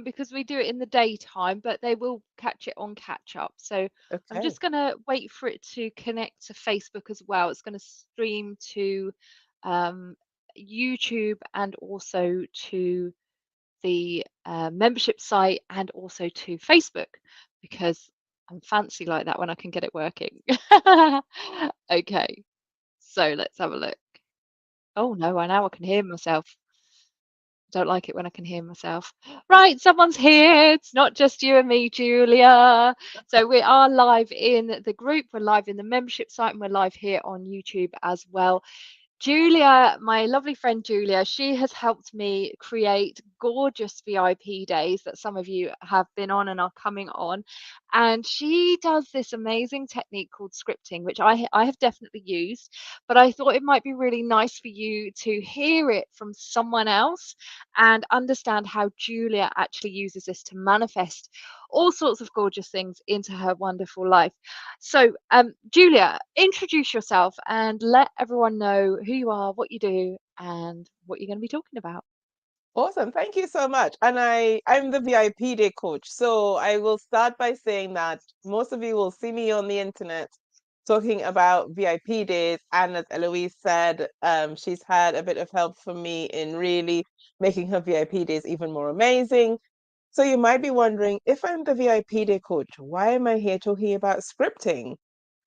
because we do it in the daytime, but they will catch it on catch up. So I'm Okay. just going to wait for it to connect to Facebook as well. It's going to stream to um, YouTube and also to the membership site and also to Facebook because I'm fancy like that when I can get it working. Okay, so let's have a look. Oh no, I now I can hear myself. Don't like it when I can hear myself. Right, someone's here. It's not just you and me, Julia. So we are live in the group, we're live in the membership site, and we're live here on YouTube as well. Julia, my lovely friend Julia, she has helped me create gorgeous VIP days that some of you have been on and are coming on. And she does this amazing technique called scripting, which I have definitely used, but I thought it might be really nice for you to hear it from someone else and understand how Julia actually uses this to manifest all sorts of gorgeous things into her wonderful life. So, Julia, introduce yourself and let everyone know who you are, what you do, and what you're going to be talking about. Awesome. Thank you so much. And I'm the VIP day coach. So I will start by saying that most of you will see me on the internet talking about VIP days. And as Eloise said, she's had a bit of help from me in really making her VIP days even more amazing. So you might be wondering, if I'm the VIP day coach, why am I here talking about scripting?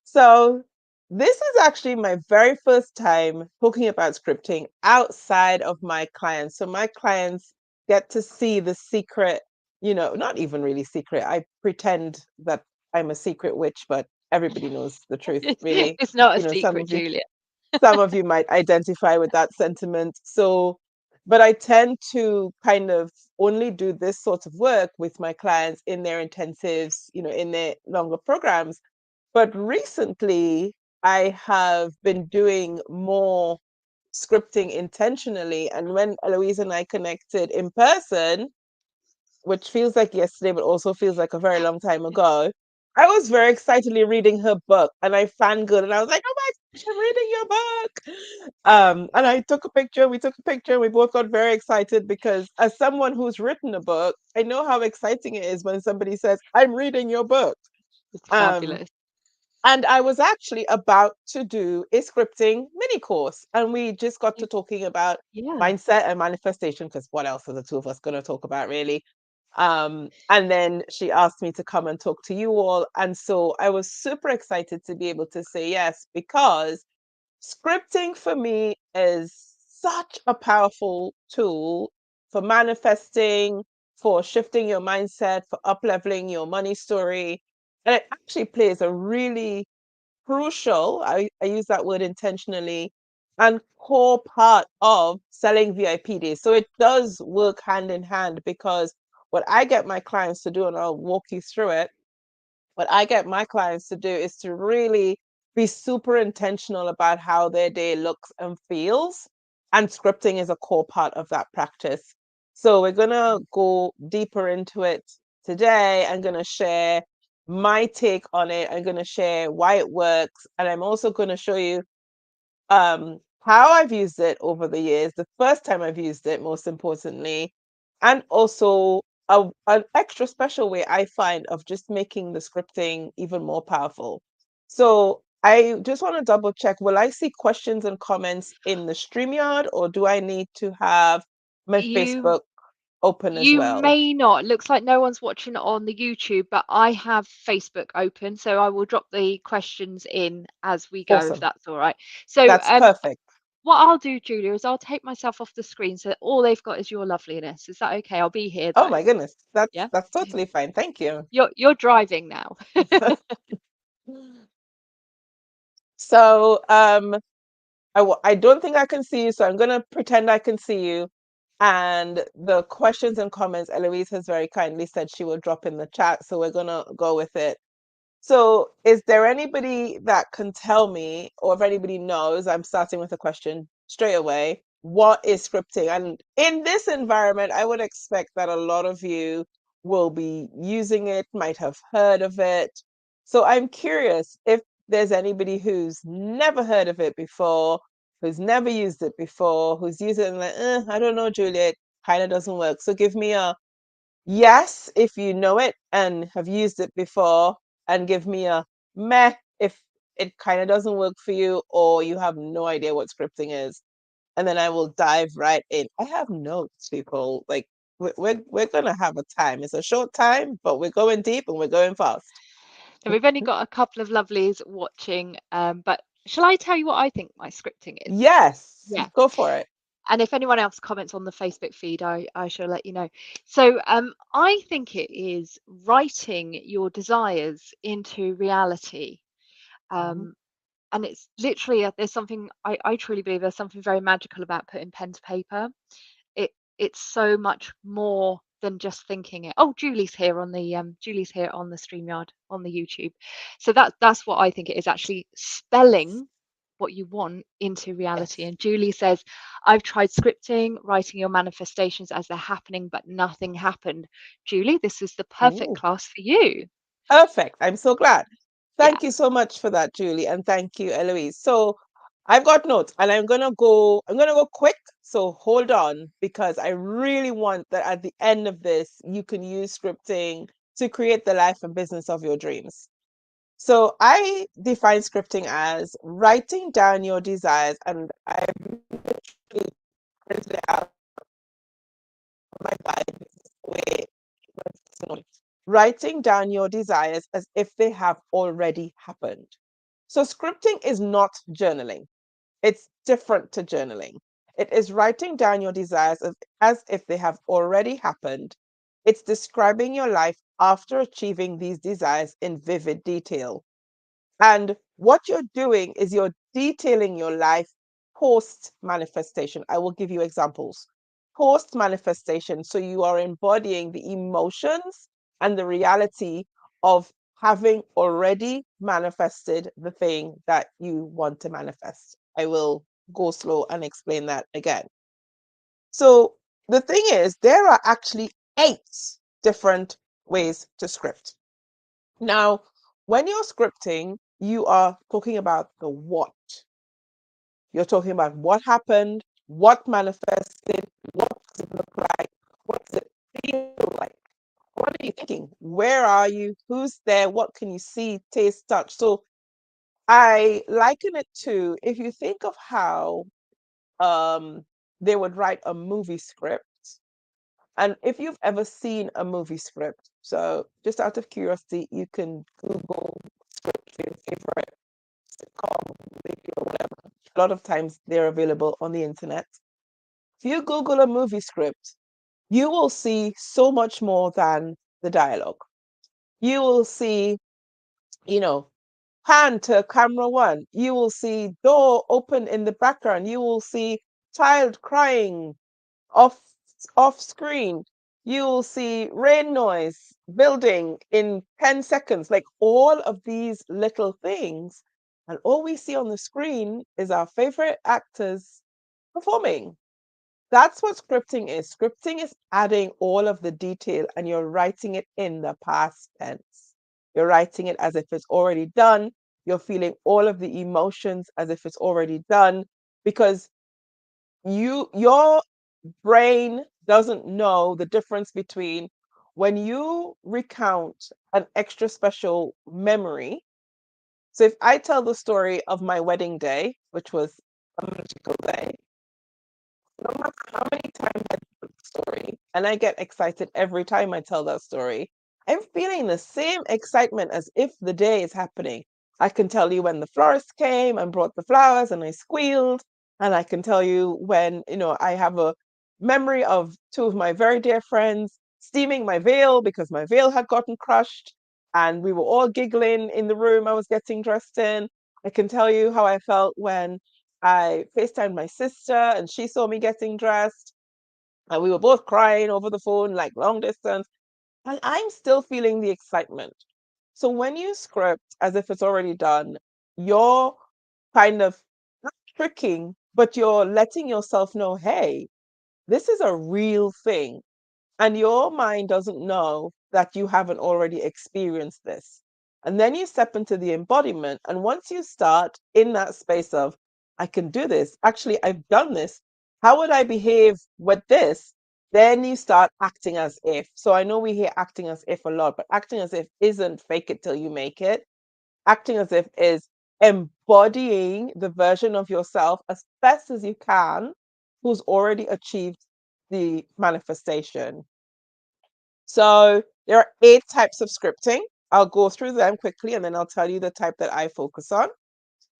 So this is actually my very first time talking about scripting outside of my clients. So my clients get to see the secret, not even really secret. I pretend that I'm a secret witch, but everybody knows the truth, really. It's not a You know, some secret, of you Julia. some of you might identify with that sentiment. So, but I tend to kind of only do this sort of work with my clients in their intensives, in their longer programs. But recently, I have been doing more scripting intentionally. And when Eloise and I connected in person, which feels like yesterday, but also feels like a very long time ago, I was very excitedly reading her book and I fangirled and I was like, oh my gosh, I'm reading your book. And I took a picture, we took a picture, and we both got very excited because as someone who's written a book, I know how exciting it is when somebody says, I'm reading your book. It's Um, fabulous. and I was actually about to do a scripting mini course. And we just got to Y- talking about Yeah. mindset and manifestation, because what else are the two of us going to talk about, really? And then she asked me to come and talk to you all. And so I was super excited to be able to say yes, because scripting for me is such a powerful tool for manifesting, for shifting your mindset, for up leveling your money story. And it actually plays a really crucial, I use that word intentionally, and core part of selling VIP days. So it does work hand in hand, because what I get my clients to do, and I'll walk you through it, what I get my clients to do is to really be super intentional about how their day looks and feels. And scripting is a core part of that practice. So we're going to go deeper into it today. I'm going to share my take on it. I'm going to share why it works. And I'm also going to show you how I've used it over the years, the first time I've used it, most importantly, and also an extra special way I find of just making the scripting even more powerful. So I just want to double check, will I see questions and comments in the StreamYard, or do I need to have my You Facebook open as you well? may not. Looks like no one's watching on the YouTube, but I have Facebook open, so I will drop the questions in as we go, if Awesome. that's all right. So, That's perfect. what I'll do, Julia, is I'll take myself off the screen so that all they've got is your loveliness. Is that okay? I'll be here Oh though. my goodness. That's Yeah. that's totally fine. Thank you. You're driving now. So, I don't think I can see you, so I'm going to pretend I can see you. And the questions and comments, Eloise has very kindly said she will drop in the chat, so we're going to go with it. So, is there anybody that can tell me, or if anybody knows, I'm starting with a question straight away, what is scripting? And in this environment, I would expect that a lot of you will be using it, might have heard of it. So, I'm curious if there's anybody who's never heard of it before, who's never used it before, who's used it and like, I don't know, Juliet, kind of doesn't work. So, give me Yes, if you know it and have used it before, and give me a meh if it kind of doesn't work for you or you have no idea what scripting is. And then I will dive right in. I have notes, people. Like we're gonna have a time. It's a short time, but we're going deep and we're going fast. So we've only got a couple of lovelies watching, but shall I tell you what I think my scripting is? Yes, Yeah. go for it. And if anyone else comments on the Facebook feed, I shall let you know. So I think it is writing your desires into reality. Mhm. Um, and it's literally, there's something, I truly believe there's something very magical about putting pen to paper. It's so much more than just thinking it. Oh, Julie's here on the StreamYard on the YouTube. So that's what I think it is, actually spelling what you want into reality. Yes. And Julie says, I've tried scripting, writing your manifestations as they're happening, but nothing happened. Julie, this is the perfect Ooh, class for you. perfect. I'm so glad. Yeah. Thank you so much for that, Julie, and thank you, Eloise. So I've got notes and I'm gonna go quick. So hold on because I really want that at the end of this, you can use scripting to create the life and business of your dreams. So I define scripting as writing down your desires, and I literally printed it out on my Bible. This is the way it was. Writing down your desires as if they have already happened. So scripting is not journaling. It's different to journaling. It is writing down your desires as if they have already happened. It's describing your life after achieving these desires in vivid detail. And what you're doing is you're detailing your life post manifestation. I will give you examples. Post manifestation. So you are embodying the emotions and the reality of having already manifested the thing that you want to manifest. I will go slow and explain that again. So the thing is, there are actually 8 different ways to script. Now, when you're scripting, you are talking about the what. You're talking about what happened, what manifested, what does it look like, what does it feel like, what are you thinking? Where are you? Who's there? What can you see, taste, touch? So I liken it to if you think of how they would write a movie script. And if you've ever seen a movie script, so just out of curiosity, you can Google script for your favorite sitcom, movie, or whatever. A lot of times they're available on the internet. If you Google a movie script, you will see so much more than the dialogue. You will see, you know, pan to camera one. You will see door open in the background. You will see child crying off off screen. You will see rain noise building in 10 seconds, like all of these little things. And all we see on the screen is our favorite actors performing. That's what scripting is. Scripting is adding all of the detail and you're writing it in the past tense. You're writing it as if it's already done. You're feeling all of the emotions as if it's already done because your brain doesn't know the difference between when you recount an extra special memory. So if I tell the story of my wedding day, which was a magical day, no matter how many times I tell the story, and I get excited every time I tell that story, I'm feeling the same excitement as if the day is happening. I can tell you when the florist came and brought the flowers and I squealed. And I can tell you when, I have a memory of 2 of my very dear friends steaming my veil because my veil had gotten crushed. And we were all giggling in the room I was getting dressed in. I can tell you how I felt when I FaceTimed my sister and she saw me getting dressed. And we were both crying over the phone, like long distance. And I'm still feeling the excitement. So when you script as if it's already done, you're kind of not tricking, but you're letting yourself know, hey, this is a real thing. And your mind doesn't know that you haven't already experienced this. And then you step into the embodiment. And once you start in that space of, I can do this, actually, I've done this. How would I behave with this? Then you start acting as if. So I know we hear acting as if a lot, but acting as if isn't fake it till you make it. Acting as if is embodying the version of yourself as best as you can who's already achieved the manifestation. So there are 8 types of scripting. I'll go through them quickly and then I'll tell you the type that I focus on.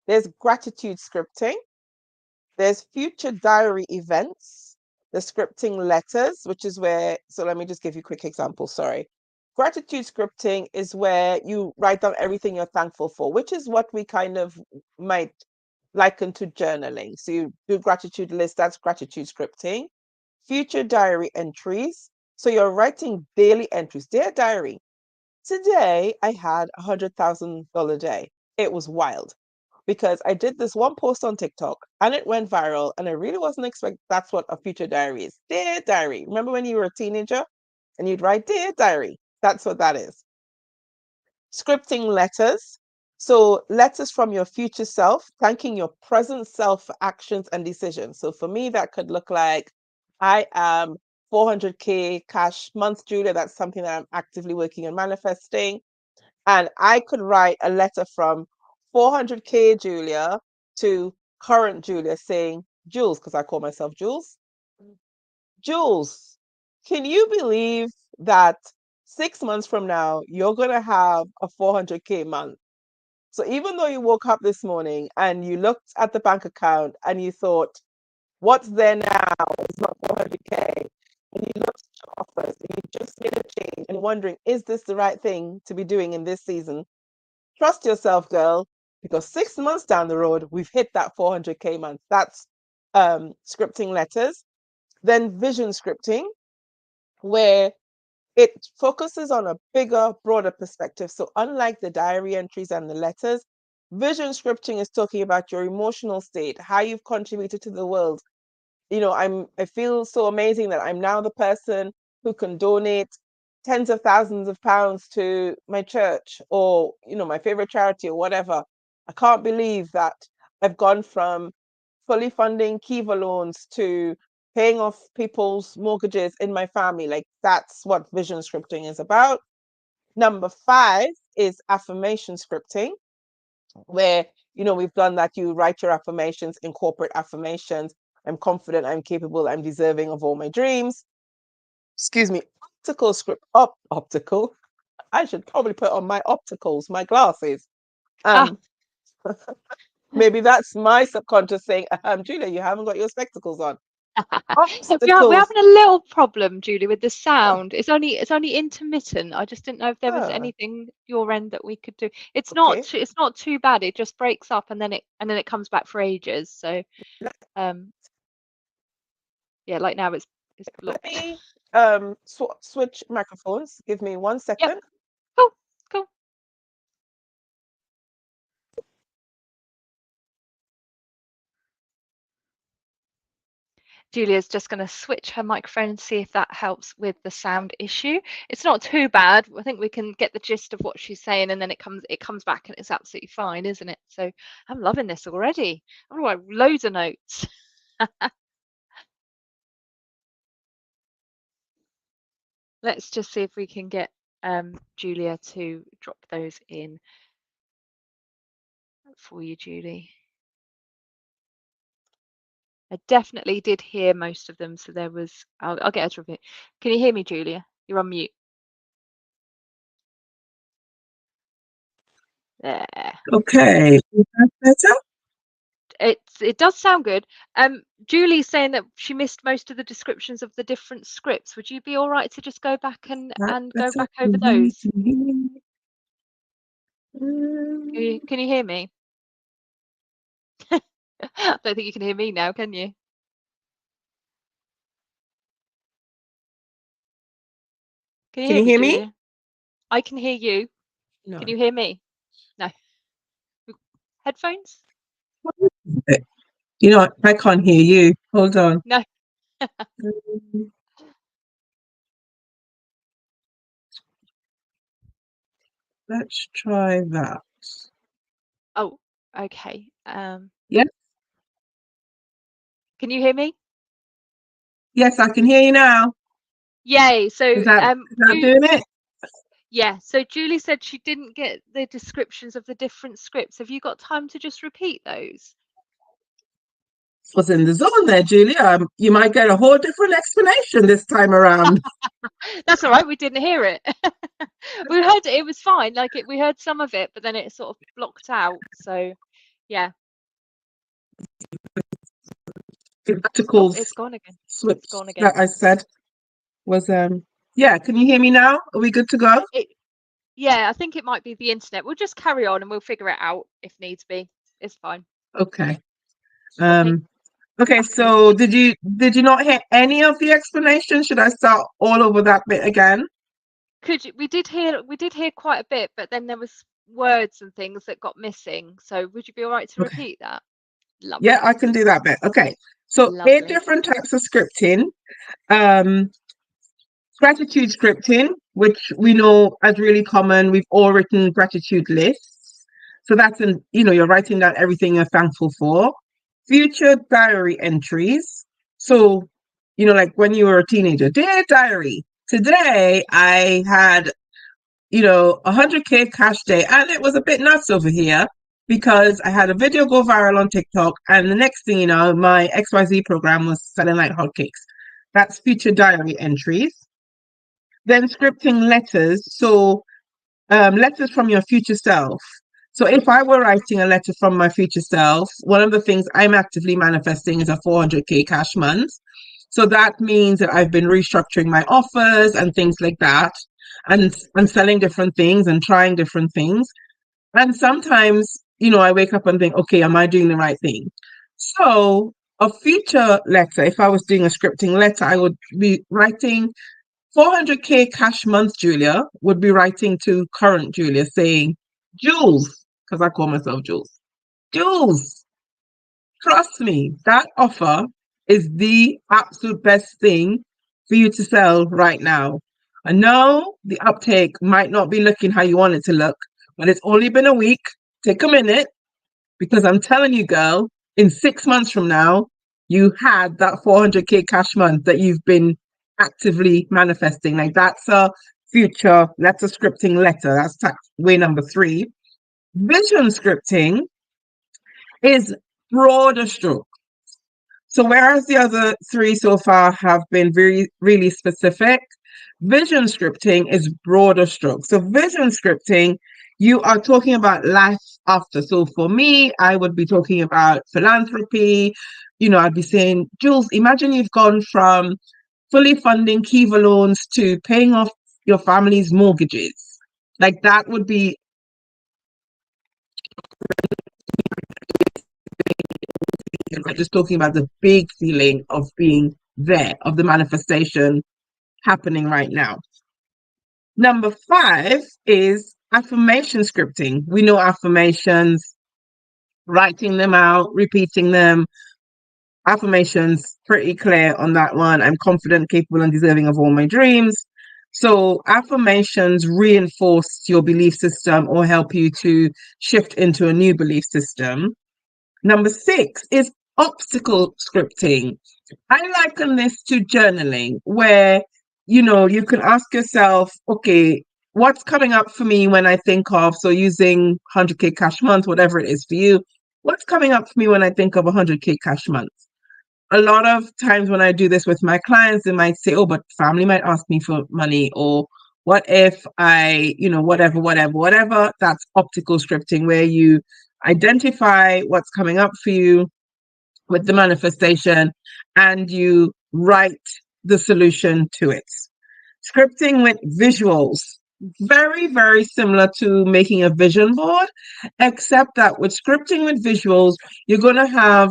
There's gratitude scripting. There's future diary events, the scripting letters, which is where, so let me just give you a quick example. Sorry. Gratitude scripting is where you write down everything you're thankful for, which is what we kind of might liken to journaling. So you do gratitude list, that's gratitude scripting. Future diary entries. So you're writing daily entries. Dear diary, today I had $100,000 day. It was wild because I did this one post on TikTok and it went viral, and I really wasn't expecting that's what a future diary is. Dear diary. Remember when you were a teenager and you'd write dear diary? That's what that is. Scripting letters. So letters from your future self, thanking your present self for actions and decisions. So for me, that could look like I am 400K cash month, Julia. That's something that I'm actively working on manifesting. And I could write a letter from 400K Julia to current Julia saying, Jules, because I call myself Jules. Jules, can you believe that 6 months from now, you're going to have a 400K month? So even though you woke up this morning and you looked at the bank account and you thought, what's there now? It's not 400K. And you looked at your offers and you just made a change and wondering, is this the right thing to be doing in this season? Trust yourself, girl, because 6 months down the road, we've hit that 400K month. That's scripting letters. Then vision scripting, where it focuses on a bigger, broader perspective. So, unlike the diary entries and the letters, vision scripting is talking about your emotional state, how you've contributed to the world. I feel so amazing that I'm now the person who can donate tens of thousands of pounds to my church or, my favorite charity or whatever. I can't believe that I've gone from fully funding Kiva loans to paying off people's mortgages in my family. Like that's what vision scripting is about. Number 5 is affirmation scripting, where we've done that. You write your affirmations, incorporate affirmations. I'm confident, I'm capable, I'm deserving of all my dreams. Excuse me. Optical script optical. I should probably put on my opticals, my glasses. Ah, um Maybe that's my subconscious saying, Julia, you haven't got your spectacles on. we're Obstacles. having a little problem, Julie, with the sound. It's only intermittent. I just didn't know if there was Ah, anything your end that we could do. It's not okay. too, it's not too bad. It just breaks up and then it comes back for ages. So um yeah, like now it's Let blocked. me switch microphones. Give me one Yep. second. Cool. Cool. Julia's just going to switch her microphone and see if that helps with the sound issue. It's not too bad. I think we can get the gist of what she's saying, and then it comes back and it's absolutely fine, isn't it? So I'm loving this already. I've got loads of notes. Let's just see if we can get Julia to drop those in for you, Julie. I definitely did hear most of them, so there was. I'll get her to repeat. Can you hear me, Julia? You're on mute. There. Okay, is that better? It does sound good. Julie's saying that she missed most of the descriptions of the different scripts. Would you be all right to just go back and That and go better? back over those? Can you hear me? Can you hear me? I don't think you can hear me now, can you? Can you Can hear you me, hear me? Julia? I can hear you. Can No. you hear me? No. Headphones? You know, I can't hear you. Hold on. No. Um, Let's try that. Oh, okay. Yes, Can you hear me? yes, I can hear you now. Yay. So Is that doing it? yeah, so Julie said she didn't get the descriptions of the different scripts. Have you got time to just repeat those? Was in the zone there, Julia. You might get a whole different explanation this time around. That's all right, we didn't hear it. We heard it was fine, like we heard some of it, but then it sort of blocked out. So yeah. Tactical It's gone again. switch It's gone again. that I said was yeah. Can you hear me now? Are we good to go? Yeah, I think it might be the internet. We'll just carry on and we'll figure it out if needs be. It's fine. Okay. Okay. Okay, so did you not hear any of the explanation? Should I start all over that bit again? We did hear quite a bit, but then there was words and things that got missing. So would you be all right to Okay. repeat that? Lovely. Yeah, I can do that bit. Okay. So Lovely. 8 different types of scripting. Gratitude scripting, which we know as really common. We've all written gratitude lists. So that's you're writing down everything you're thankful for. Future diary entries. So, like when you were a teenager, dear diary, today I had, 100K cash day, and it was a bit nuts over here because I had a video go viral on TikTok, and the next thing you know, my XYZ program was selling like hotcakes. That's future diary entries. Then scripting letters. So letters from your future self. So if I were writing a letter from my future self, one of the things I'm actively manifesting is a 400K cash month. So that means that I've been restructuring my offers and things like that, and selling different things and trying different things. And sometimes, I wake up and think, okay, am I doing the right thing? So a future letter, if I was doing a scripting letter, I would be writing 400K cash month Julia, would be writing to current Julia saying, Jules, because I call myself Jules, trust me, that offer is the absolute best thing for you to sell right now. I know the uptake might not be looking how you want it to look, but it's only been a week. Take a minute, because I'm telling you, girl, in 6 months from now, you had that 400K cash month that you've been actively manifesting. Like that's a future letter scripting letter. That's way number 3. Vision scripting is broader stroke. So whereas the other 3 so far have been very, really specific, vision scripting is broader stroke. So vision scripting, you are talking about life after. So for me, I would be talking about philanthropy. I'd be saying, Jules, imagine you've gone from fully funding Kiva loans to paying off your family's mortgages. Like that would be just talking about the big feeling of being there, of the manifestation happening right now. Number 5 is affirmation scripting. We know affirmations, writing them out, repeating them. Affirmations, pretty clear on that one. I'm confident, capable, and deserving of all my dreams. So affirmations reinforce your belief system or help you to shift into a new belief system. Number 6 is obstacle scripting. I liken this to journaling, where you can ask yourself, okay, what's coming up for me when I think of, so using 100K cash month, whatever it is for you, what's coming up for me when I think of 100K cash month? A lot of times when I do this with my clients, they might say, oh, but family might ask me for money, or what if I, whatever. That's optical scripting, where you identify what's coming up for you with the manifestation and you write the solution to it. Scripting with visuals, very, very similar to making a vision board, except that with scripting with visuals, you're going to have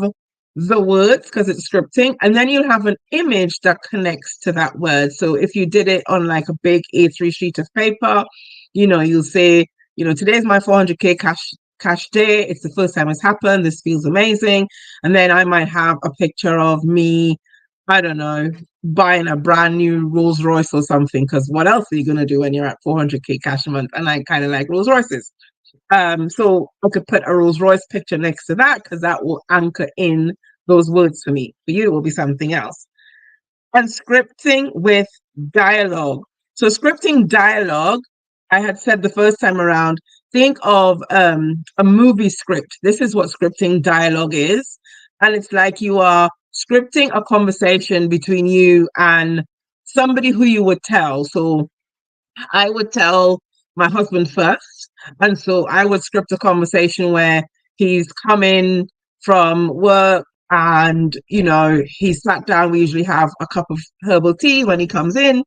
the words because it's scripting, and then you'll have an image that connects to that word. So if you did it on like a big A3 sheet of paper, you'll say, today's my 400K cash day. It's the first time it's happened. This feels amazing. And then I might have a picture of me, I don't know, buying a brand new Rolls Royce or something, because what else are you going to do when you're at 400K cash a month? And I kind of like Rolls Royces. So I could put a Rolls Royce picture next to that because that will anchor in those words for me. For you, it will be something else. And scripting with dialogue. So scripting dialogue, I had said the first time around, think of a movie script. This is what scripting dialogue is. And it's like you are scripting a conversation between you and somebody who you would tell. So I would tell my husband first. And so I would script a conversation where he's coming from work and, he sat down. We usually have a cup of herbal tea when he comes in.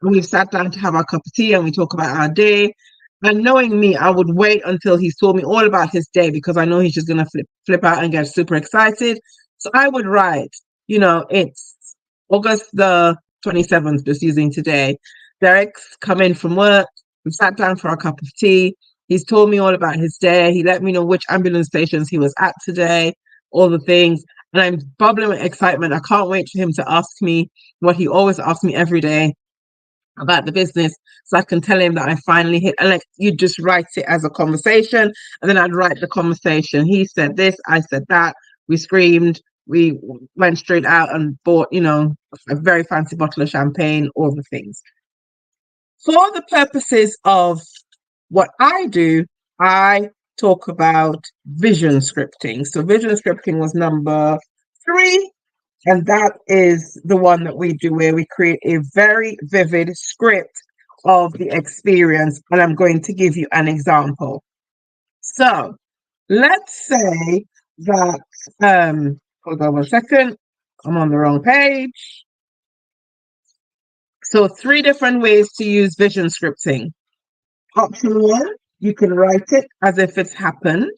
And we've sat down to have our cup of tea and we talk about our day. And knowing me, I would wait until he's told me all about his day because I know he's just going to flip out and get super excited. So I would write, it's August the 27th, just using today. Derek's come in from work. We've sat down for a cup of tea. He's told me all about his day. He let me know which ambulance stations he was at today, all the things. And I'm bubbling with excitement. I can't wait for him to ask me what he always asks me every day about the business, so I can tell him that I finally hit. And like, you just write it as a conversation, and then I'd write the conversation. He said this, I said that. We screamed. We went straight out and bought, a very fancy bottle of champagne, all the things. For the purposes of what I do, I talk about vision scripting. So vision scripting was number 3. And that is the one that we do where we create a very vivid script of the experience. And I'm going to give you an example. So let's say that, hold on 1 second, I'm on the wrong page. So 3 different ways to use vision scripting. Option 1, you can write it as if it's happened.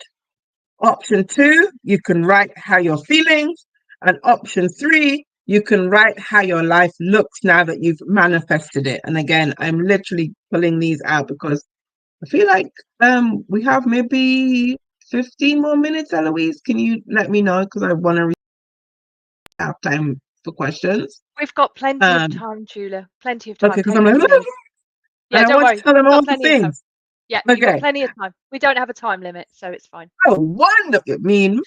Option 2, you can write how you're feeling. And option 3, you can write how your life looks now that you've manifested it. And again, I'm literally pulling these out because I feel like we have maybe 15 more minutes, Eloise. Can you let me know? Because I want to have time for questions. We've got plenty of time, Julia. Plenty of time. Okay, because I'm like, yeah, and I don't want worry. to tell them We've all got the plenty of time. things. Yeah, Okay. you've got plenty of time. We don't have a time limit, so it's fine. Oh, wonderful. I mean,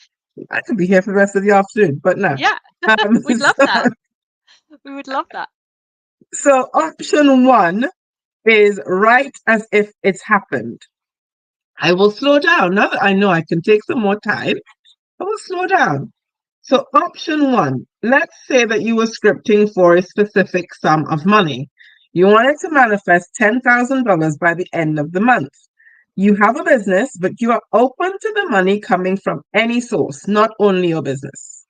I could be here for the rest of the afternoon, but no. Yeah, we'd love that. We would love that. So option 1 is write as if it's happened. I will slow down. Now that I know I can take some more time, I will slow down. So option 1, let's say that you were scripting for a specific sum of money. You wanted to manifest $10,000 by the end of the month. You have a business, but you are open to the money coming from any source, not only your business.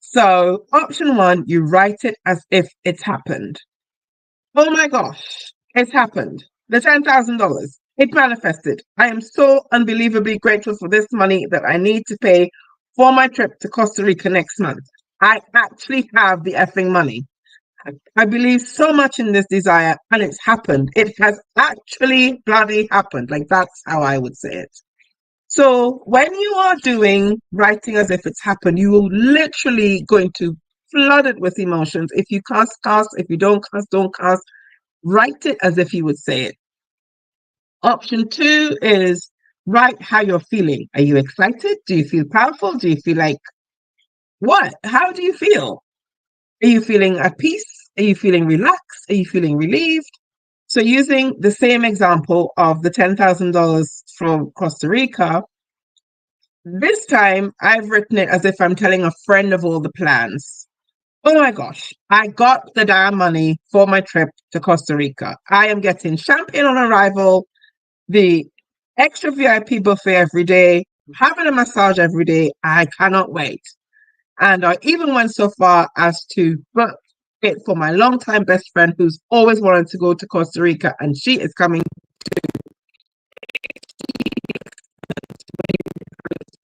So option 1, you write it as if it's happened. Oh my gosh, it's happened. The $10,000, it manifested. I am so unbelievably grateful for this money that I need to pay for my trip to Costa Rica next month. I actually have the effing money. I believe so much in this desire, and it's happened. It has actually bloody happened. Like, that's how I would say it. So when you are doing writing as if it's happened, you will literally going to flood it with emotions. If you cuss, cuss. If you don't cuss, don't cuss. Write it as if you would say it. Option 2 is write how you're feeling. Are you excited? Do you feel powerful? Do you feel like what? How do you feel? Are you feeling at peace? Are you feeling relaxed? Are you feeling relieved? So using the same example of the $10,000 from Costa Rica, this time I've written it as if I'm telling a friend of all the plans. Oh my gosh, I got the damn money for my trip to Costa Rica. I am getting champagne on arrival, the extra VIP buffet every day, having a massage every day. I cannot wait. And I even went so far as to book it for my longtime best friend who's always wanted to go to Costa Rica, and she is coming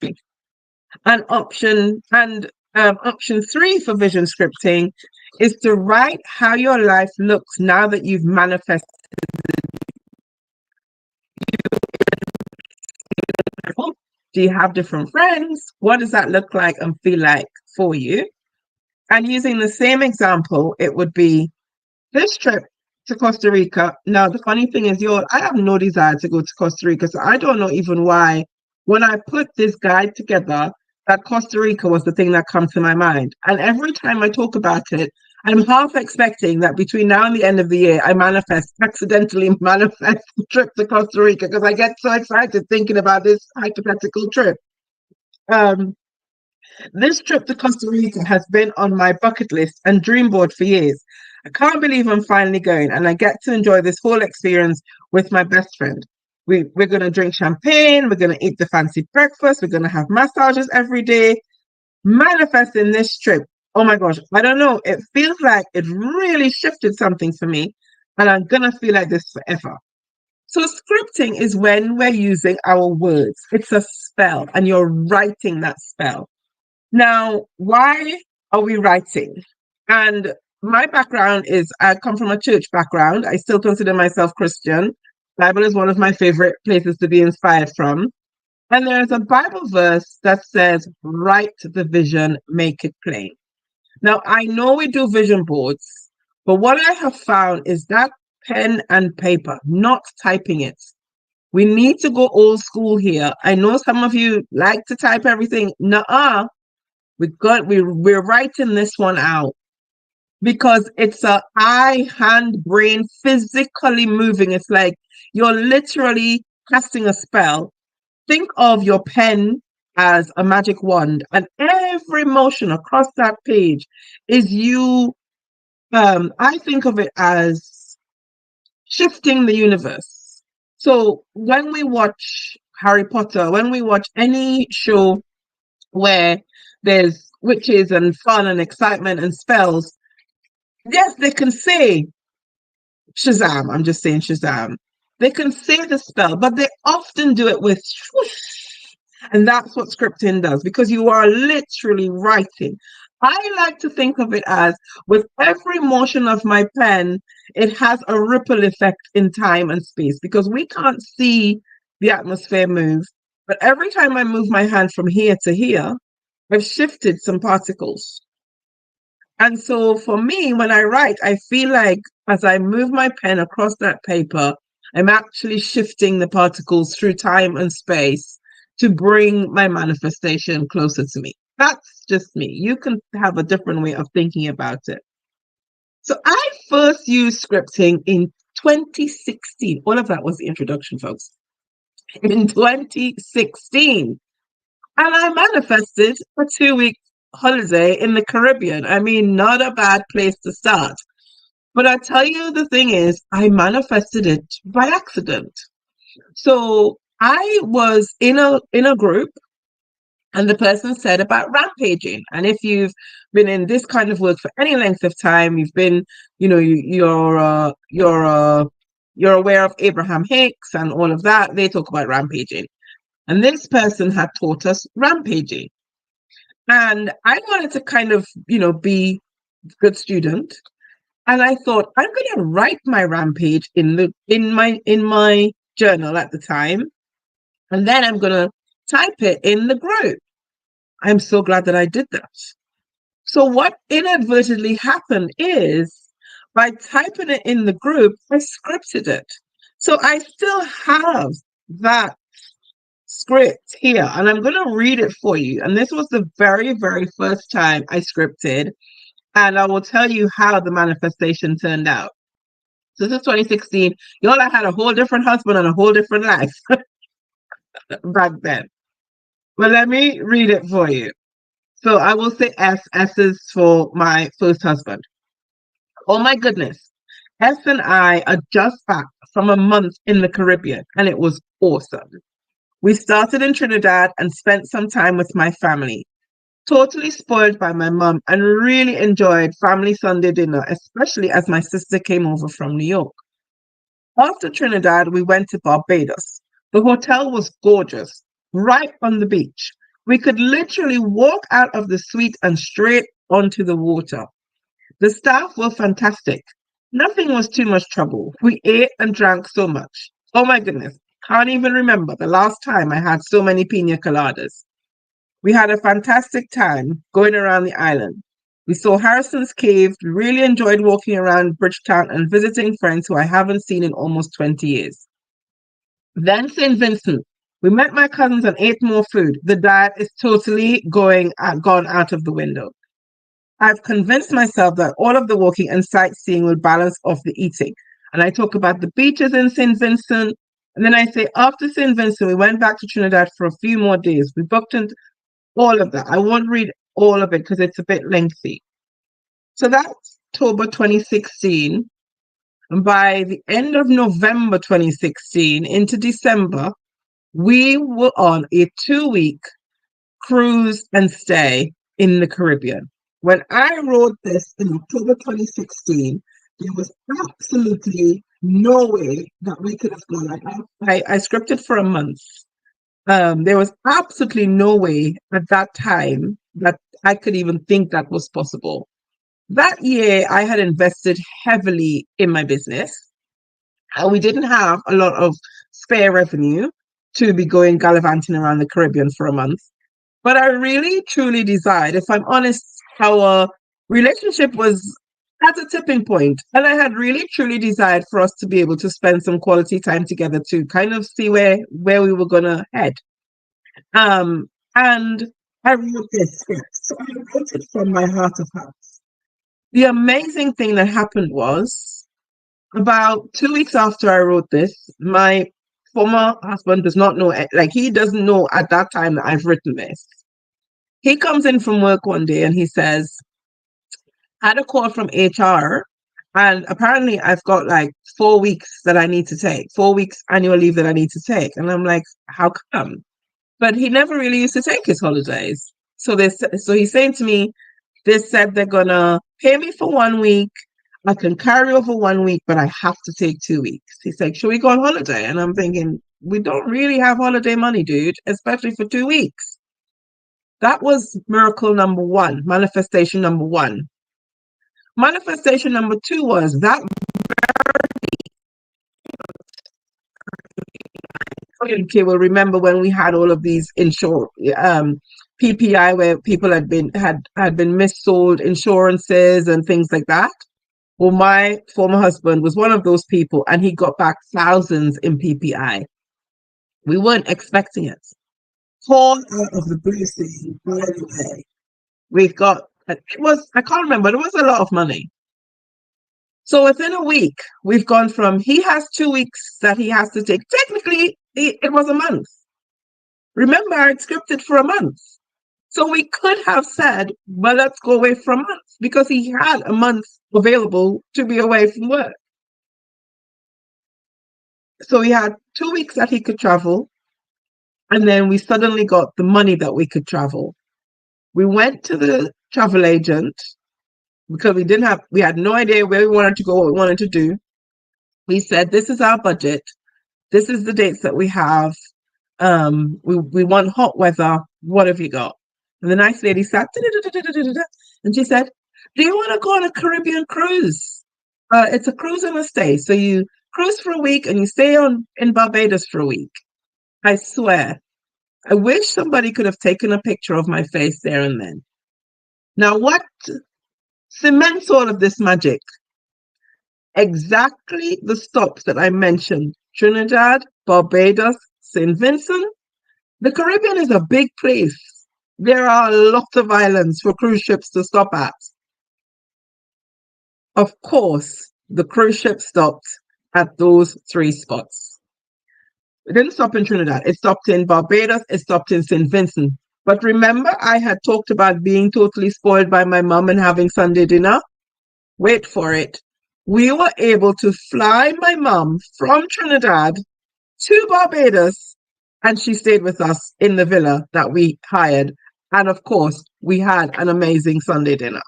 to an option. And option 3 for vision scripting is to write how your life looks now that you've manifested. Do you have different friends? What does that look like and feel like for you? And using the same example, it would be this trip to Costa Rica. Now, the funny thing is, I have no desire to go to Costa Rica, so I don't know even why, when I put this guide together, that Costa Rica was the thing that comes to my mind. And every time I talk about it, I'm half expecting that between now and the end of the year, I accidentally manifest the trip to Costa Rica because I get so excited thinking about this hypothetical trip. Um, this trip to Costa Rica has been on my bucket list and dream board for years. I can't believe I'm finally going, and I get to enjoy this whole experience with my best friend. We're going to drink champagne, we're going to eat the fancy breakfast, we're going to have massages every day. Manifesting this trip. Oh my gosh, I don't know. It feels like it really shifted something for me, and I'm going to feel like this forever. So, scripting is when we're using our words, it's a spell, and you're writing that spell. Now, why are we writing? And my background is I come from a church background. I still consider myself Christian. Bible is one of my favorite places to be inspired from. And there's a Bible verse that says, write the vision, make it plain. Now, I know we do vision boards, but what I have found is that pen and paper, not typing it. We need to go old school here. I know some of you like to type everything. Nuh-uh. We're writing this one out because it's a eye, hand, brain physically moving. It's like you're literally casting a spell. Think of your pen as a magic wand, and every motion across that page is you. I think of it as shifting the universe. So when we watch Harry Potter, when we watch any show where there's witches and fun and excitement and spells, yes, they can say Shazam. I'm just saying Shazam. They can say the spell, but they often do it with swoosh. And that's what scripting does because you are literally writing. I like to think of it as with every motion of my pen, it has a ripple effect in time and space because we can't see the atmosphere move. But every time I move my hand from here to here, I've shifted some particles. And so for me, when I write, I feel like as I move my pen across that paper, I'm actually shifting the particles through time and space to bring my manifestation closer to me. That's just me. You can have a different way of thinking about it. So I first used scripting in 2016. All of that was the introduction, folks. In 2016. And I manifested a 2 week holiday in the Caribbean. I mean, not a bad place to start. But I tell you, the thing is, I manifested it by accident. So I was in a group, and the person said about rampaging. And if you've been in this kind of work for any length of time, you've been, you're aware of Abraham Hicks and all of that. They talk about rampaging. And this person had taught us rampaging. And I wanted to kind of, be a good student. And I thought, I'm going to write my rampage in my journal at the time. And then I'm going to type it in the group. I'm so glad that I did that. So what inadvertently happened is by typing it in the group, I scripted it. So I still have that script here, and I'm going to read it for you. And this was the very, very first time I scripted, and I will tell you how the manifestation turned out. So this is 2016. Y'all, I had a whole different husband and a whole different life back then. But let me read it for you. So I will say S. S is for my first husband. Oh my goodness. S and I are just back from a month in the Caribbean, and it was awesome. We started in Trinidad and spent some time with my family. Totally spoiled by my mum and really enjoyed family Sunday dinner, especially as my sister came over from New York. After Trinidad, we went to Barbados. The hotel was gorgeous, right on the beach. We could literally walk out of the suite and straight onto the water. The staff were fantastic. Nothing was too much trouble. We ate and drank so much. Oh my goodness. Can't even remember the last time I had so many pina coladas. We had a fantastic time going around the island. We saw Harrison's Cave, really enjoyed walking around Bridgetown and visiting friends who I haven't seen in almost 20 years. Then St. Vincent. We met my cousins and ate more food. The diet is totally gone out of the window. I've convinced myself that all of the walking and sightseeing will balance off the eating. And I talk about the beaches in St. Vincent. And then I say, after St. Vincent, we went back to Trinidad for a few more days. We booked into all of that. I won't read all of it because it's a bit lengthy. So that's October 2016. And by the end of November 2016 into December, we were on a 2-week cruise and stay in the Caribbean. When I wrote this in October 2016, there was absolutely no way that we could have gone. I scripted for a month. There was absolutely no way at that time that I could even think that was possible. That year, I had invested heavily in my business. We didn't have a lot of spare revenue to be going gallivanting around the Caribbean for a month. But I really, truly desired, if I'm honest, our relationship was at a tipping point. And I had really, truly desired for us to be able to spend some quality time together to kind of see where we were going to head. And I wrote this script. So I wrote it from my heart of hearts. The amazing thing that happened was about 2 weeks after I wrote this, my former husband does not know, like he doesn't know at that time that I've written this. He comes in from work one day and he says, I had a call from HR and apparently I've got like 4 weeks that I need to take, 4 weeks annual leave that I need to take. And I'm like, how come? But he never really used to take his holidays. So he's saying to me, they said they're gonna pay me for 1 week. I can carry over 1 week, but I have to take 2 weeks. He's like, should we go on holiday? And I'm thinking, we don't really have holiday money, dude, especially for 2 weeks. That was miracle number one, manifestation number one. Manifestation number two was that okay, well, remember when we had all of these PPI where people had been missold insurances and things like that. Well, my former husband was one of those people, and he got back thousands in PPI. We weren't expecting it. Call out of the blue sea, by the way. We've got it was I can't remember, it was a lot of money. So within a week, we've gone from he has 2 weeks that he has to take. Technically, it was a month. Remember, I scripted for a month. So we could have said, well, let's go away for a month because he had a month available to be away from work. So he had 2 weeks that he could travel. And then we suddenly got the money that we could travel. We went to the travel agent because we had no idea where we wanted to go, what we wanted to do. We said, this is our budget. This is the dates that we have. We want hot weather. What have you got? And the nice lady sat, and she said, do you want to go on a Caribbean cruise? It's a cruise and a stay. So you cruise for a week and you stay in Barbados for a week. I swear, I wish somebody could have taken a picture of my face there and then. Now, what cements all of this magic? Exactly the stops that I mentioned: Trinidad, Barbados, St. Vincent. The Caribbean is a big place. There are a lot of islands for cruise ships to stop at. Of course, the cruise ship stopped at those 3 spots. It didn't stop in Trinidad. It stopped in Barbados. It stopped in St. Vincent. But remember, I had talked about being totally spoiled by my mom and having Sunday dinner? Wait for it. We were able to fly my mom from Trinidad to Barbados, and she stayed with us in the villa that we hired. And of course, we had an amazing Sunday dinner.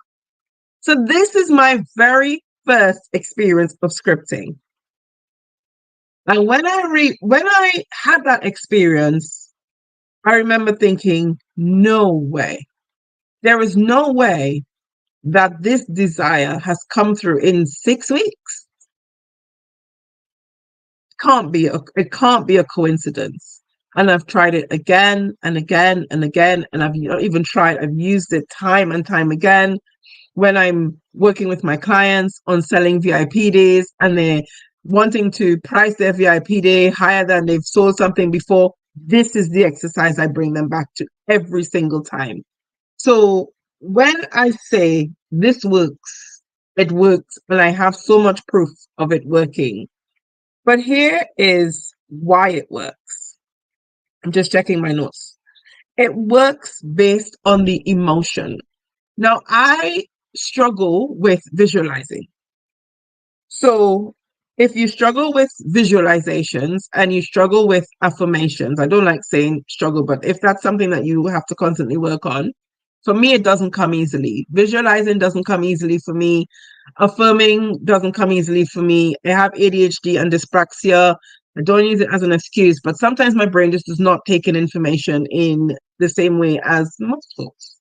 So this is my very first experience of scripting. And when I had that experience, I remember thinking, no way. There is no way that this desire has come through in 6 weeks. It can't be a coincidence. And I've tried it again and again and again. And I've used it time and time again when I'm working with my clients on selling VIP days and they're wanting to price their VIP day higher than they've sold something before. This is the exercise I bring them back to every single time. So when I say this works, it works, and I have so much proof of it working. But here is why it works. I'm just checking my notes. It works based on the emotion. Now, I struggle with visualizing. So, if you struggle with visualizations and you struggle with affirmations, I don't like saying struggle, but if that's something that you have to constantly work on, for me, it doesn't come easily. Visualizing doesn't come easily for me. Affirming doesn't come easily for me. I have ADHD and dyspraxia. I don't use it as an excuse, but sometimes my brain just does not take in information in the same way as most folks.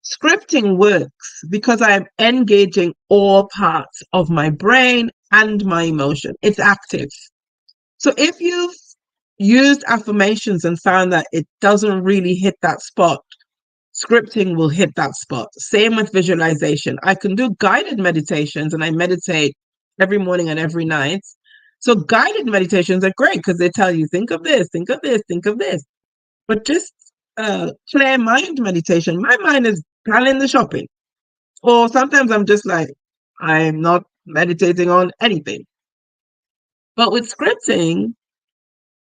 Scripting works because I am engaging all parts of my brain and my emotion. It's active. So if you've used affirmations and found that it doesn't really hit that spot, scripting will hit that spot. Same with visualization. I can do guided meditations and I meditate every morning and every night. So guided meditations are great because they tell you, think of this, think of this, think of this. But just clear mind meditation, my mind is planning the shopping. Or sometimes I'm just like, I'm not meditating on anything. But with scripting,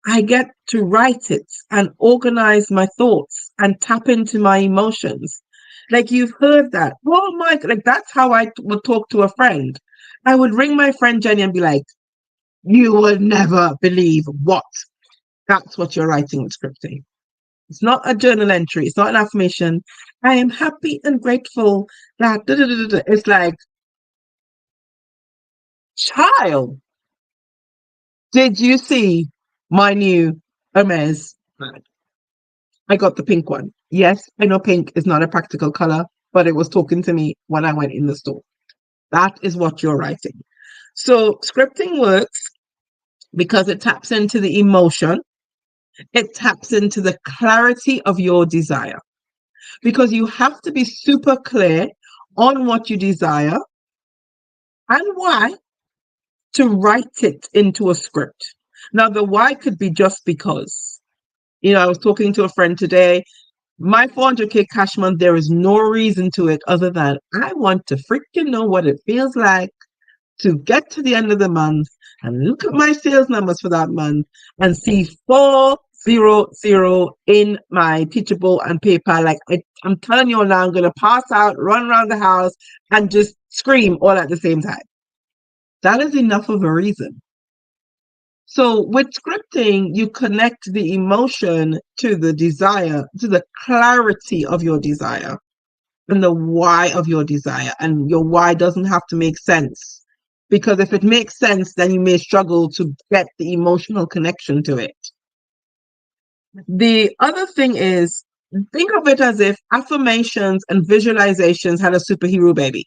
I get to write it and organize my thoughts and tap into my emotions. Like you've heard that. Oh my, like that's how I would talk to a friend. I would ring my friend Jenny and be like, you will never believe what. That's what you're writing with scripting. It's not a journal entry. It's not an affirmation. I am happy and grateful that. Da, da, da, da, da. It's like, child, did you see my new Hermes bag? I got the pink one. Yes, I know pink is not a practical color, but it was talking to me when I went in the store. That is what you're writing. So scripting works because it taps into the emotion. It taps into the clarity of your desire. Because you have to be super clear on what you desire and why to write it into a script. Now, the why could be just because. I was talking to a friend today. My 400K cash month, there is no reason to it other than I want to freaking know what it feels like to get to the end of the month and look at my sales numbers for that month and see 400 in my Teachable and PayPal. Like I'm telling you now, I'm going to pass out, run around the house and just scream all at the same time. That is enough of a reason. So with scripting, you connect the emotion to the desire, to the clarity of your desire and the why of your desire. And your why doesn't have to make sense. Because if it makes sense, then you may struggle to get the emotional connection to it. The other thing is, think of it as if affirmations and visualizations had a superhero baby.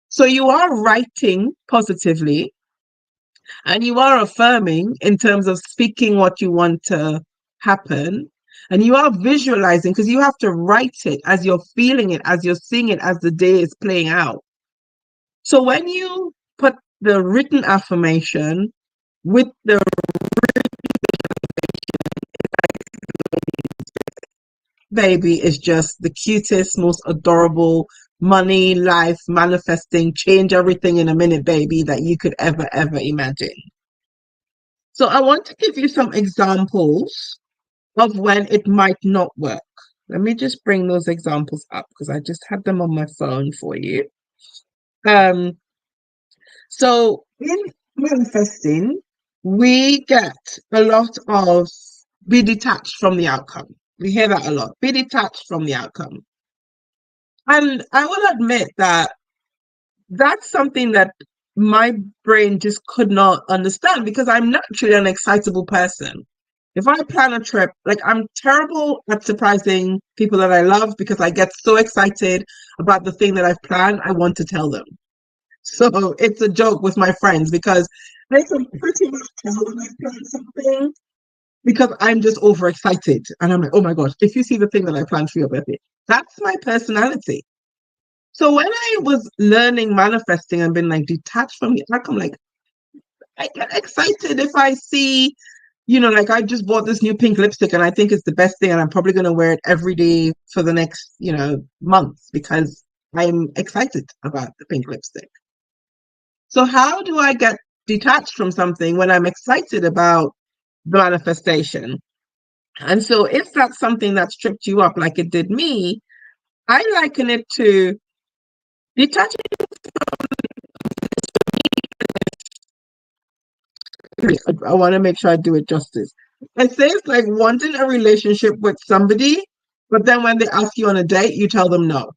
So you are writing positively and you are affirming in terms of speaking what you want to happen. And you are visualizing because you have to write it as you're feeling it, as you're seeing it, as the day is playing out. So when you put the written affirmation with the baby is just the cutest, most adorable money, life, manifesting, change everything in a minute baby that you could ever imagine. So I want to give you some examples of when it might not work. Let me just bring those examples up because I just had them on my phone for you. So in manifesting, we get a lot of be detached from the outcome. We hear that a lot. Be detached from the outcome. And I will admit that that's something that my brain just could not understand because I'm naturally an excitable person. If I plan a trip, like I'm terrible at surprising people that I love because I get so excited about the thing that I've planned, I want to tell them. So it's a joke with my friends because they can pretty much tell when I plan something because I'm just overexcited. And I'm like, oh my gosh, if you see the thing that I planned for your birthday, that's my personality. So when I was learning manifesting and been like detached from the outcome, like I get excited if I see like I just bought this new pink lipstick and I think it's the best thing and I'm probably going to wear it every day for the next, months because I'm excited about the pink lipstick. So how do I get detached from something when I'm excited about the manifestation? And so if that's something that's tripped you up like it did me, I liken it to detaching. I want to make sure I do it justice. I say it's like wanting a relationship with somebody, but then when they ask you on a date, you tell them no.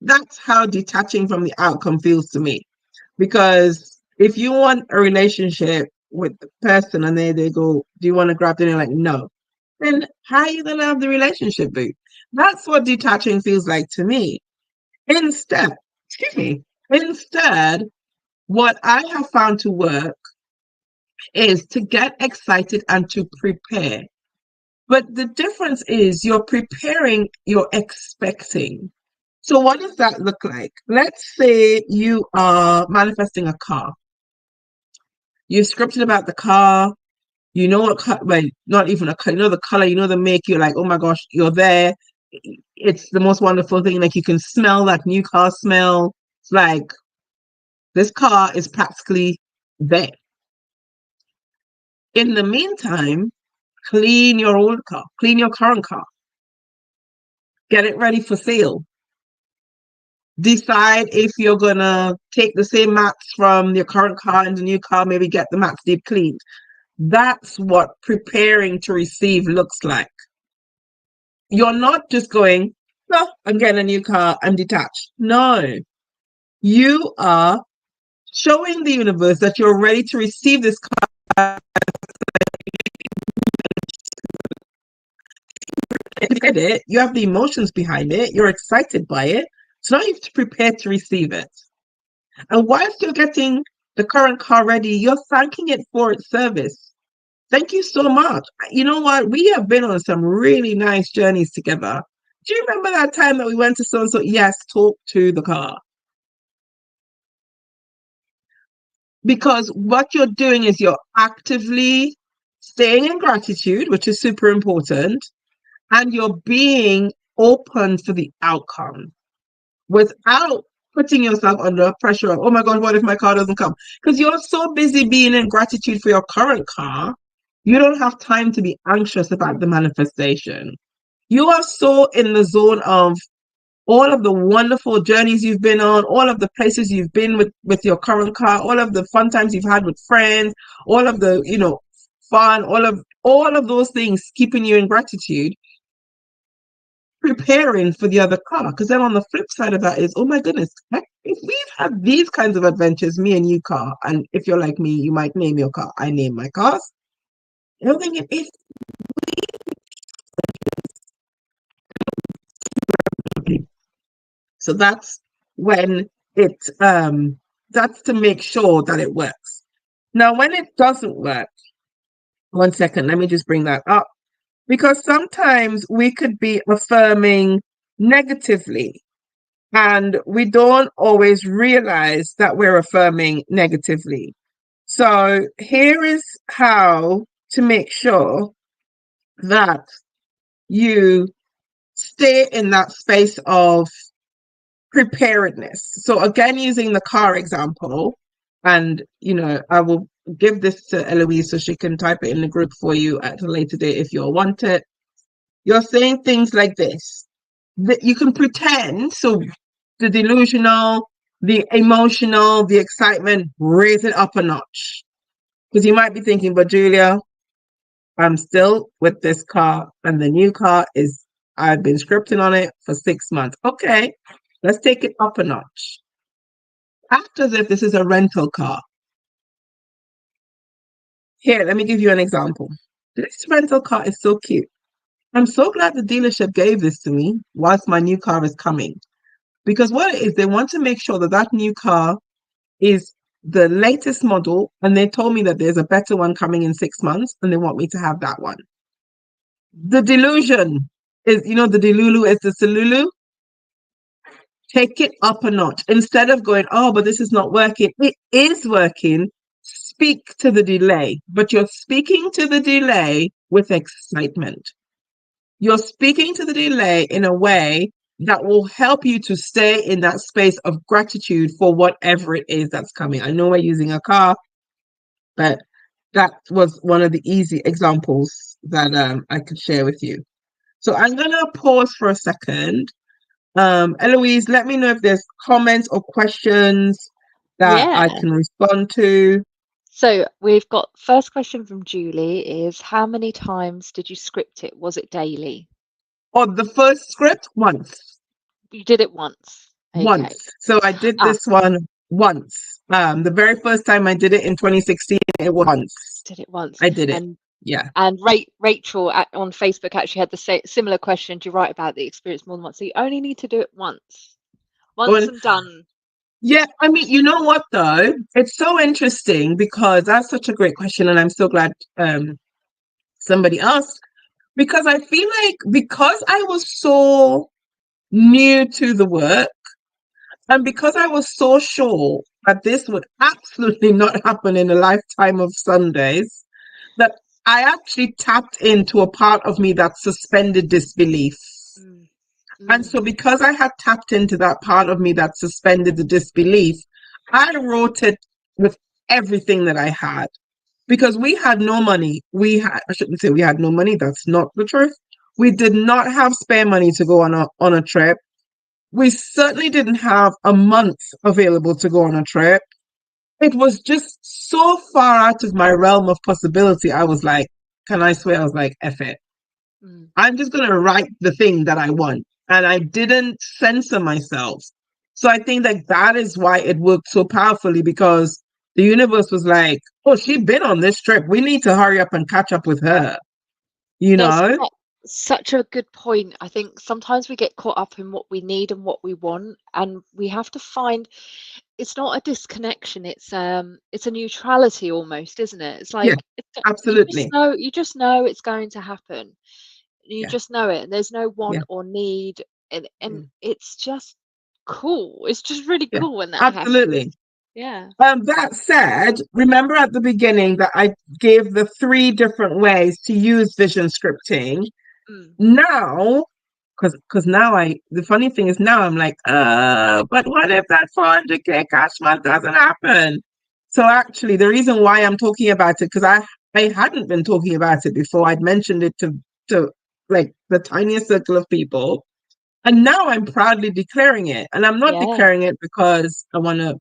That's how detaching from the outcome feels to me. Because if you want a relationship with the person and they go, do you want to grab dinner? Like, no. Then how are you going to have the relationship, boo? That's what detaching feels like to me. Instead, instead, what I have found to work is to get excited and to prepare. But the difference is you're preparing, you're expecting. So what does that look like? Let's say you are manifesting a car. You've scripted about the car. You know what, well, not even a car, you know the color, you know the make, you're like, oh my gosh, you're there. It's the most wonderful thing. Like you can smell that new car smell. It's like this car is practically there. In the meantime, clean your old car, clean your current car, get it ready for sale. Decide if you're gonna take the same mats from your current car and the new car, maybe get the mats deep cleaned. That's what preparing to receive looks like. You're not just going, no, I'm getting a new car, I'm detached. No, you are showing the universe that you're ready to receive this car. You have the emotions behind it, you're excited by it. So now you have to prepare to receive it. And whilst you're getting the current car ready, you're thanking it for its service. Thank you so much. You know what? We have been on some really nice journeys together. Do you remember that time that we went to so and so? Yes, talk to the car. Because what you're doing is you're actively staying in gratitude, which is super important, and you're being open to the outcome without putting yourself under pressure of, oh my God, what if my car doesn't come? Because you're so busy being in gratitude for your current car, you don't have time to be anxious about the manifestation. You are so in the zone of all of the wonderful journeys you've been on, all of the places you've been with your current car, all of the fun times you've had with friends, all of the, fun, all of those things keeping you in gratitude, preparing for the other car. Because then on the flip side of that is, oh my goodness, if we've had these kinds of adventures, me and you car, and if you're like me, you might name your car. I name my cars. I'm thinking, if so that's when that's to make sure that it works. Now, when it doesn't work, one second, let me just bring that up. Because sometimes we could be affirming negatively and we don't always realize that we're affirming negatively. So here is how to make sure that you stay in that space of preparedness. So again, using the car example, and I will give this to Eloise so she can type it in the group for you at a later date if you want it. You're saying things like this that you can pretend. So the delusional, the emotional, the excitement, raise it up a notch. Because you might be thinking, but Julia, I'm still with this car, and the new car I've been scripting on it for 6 months. Okay, let's take it up a notch. Act as if this is a rental car. Here, let me give you an example. This rental car is so cute. I'm so glad the dealership gave this to me whilst my new car is coming. Because what it is, they want to make sure that that new car is the latest model, and they told me that there's a better one coming in 6 months, and they want me to have that one. The delusion is, the delulu is the Salulu. Take it up a notch. Instead of going, oh, but this is not working. It is working. speak to the delay, but you're speaking to the delay with excitement. You're speaking to the delay in a way that will help you to stay in that space of gratitude for whatever it is that's coming. I know we're using a car, but that was one of the easy examples that I could share with you. So I'm going to pause for a second. Eloise, let me know if there's comments or questions that Yeah. I can respond to. So we've got first question from Julie is how many times did you script it? Was it daily? Or the first script once. You did it once. Okay. Once. So I did Ah, this one once. The very first time I did it in 2016, it was once. did it once. I did it. Yeah. And Rachel on Facebook actually had the similar question. Do you write about the experience more than once? So you only need to do it once. Once Well, and done. yeah, I mean, you know what though? It's so interesting because that's such a great question, and I'm so glad somebody asked, because I feel like because I was so new to the work, and because I was so sure that this would absolutely not happen in a lifetime of Sundays, that I actually tapped into a part of me that suspended disbelief. Mm, And mm, so, because I had tapped into that part of me that suspended the disbelief, I wrote it with everything that I had. Because we had no money. I shouldn't say we had no money. That's not the truth. We did not have spare money to go on a trip. We certainly didn't have a month available to go on a trip. It was just so far out of my realm of possibility. I was like, can I swear? I was like, F it. mm. I'm just going to write the thing that I want. And I didn't censor myself. So I think that that is why it worked so powerfully, because the universe was like, oh, she's been on this trip. We need to hurry up and catch up with her, you That's know? such a good point. I think sometimes we get caught up in what we need and what we want, and we have to find it's not a disconnection, it's a neutrality almost, isn't it? It's Yeah, like absolutely. you just know it's going to happen. You Yeah, just know it, and there's no yeah, want or need, and mm, it's just cool. It's just really yeah, cool when that happens. absolutely. Yeah. That said, remember at the beginning that I gave the 3 different ways to use vision scripting. Mm. Now, because now the funny thing is now I'm like, but what if that 400K cash month doesn't happen? So actually, the reason why I'm talking about it, because I hadn't been talking about it before. I'd mentioned it to like the tiniest circle of people, and now I'm proudly declaring it. And I'm not Yeah. declaring it because I want to,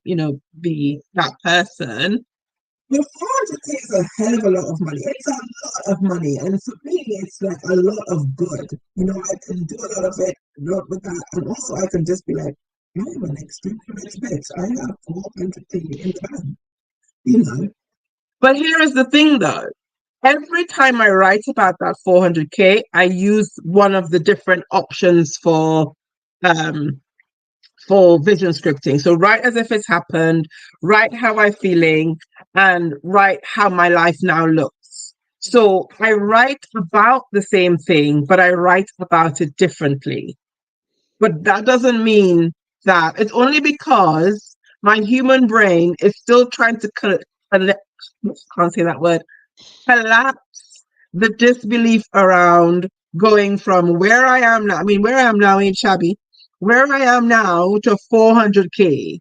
be that person. The 400K is a hell of a lot of money. It's a lot of money. And for me, it's like a lot of good. I can do a lot of it, not with that. And also, I can just be like, I'm an extreme rich bitch. I have 400K in the bank, you know. But here is the thing, though. Every time I write about that 400K, I use one of the different options um, for vision scripting. So write as if it's happened, write how I'm feeling, and write how my life now looks. So I write about the same thing, but I write about it differently. But that doesn't mean that it's only because my human brain is still trying to can't say that word, collapse the disbelief around going from where I am now. I mean, where I am now ain't shabby. Where I am now to 400K.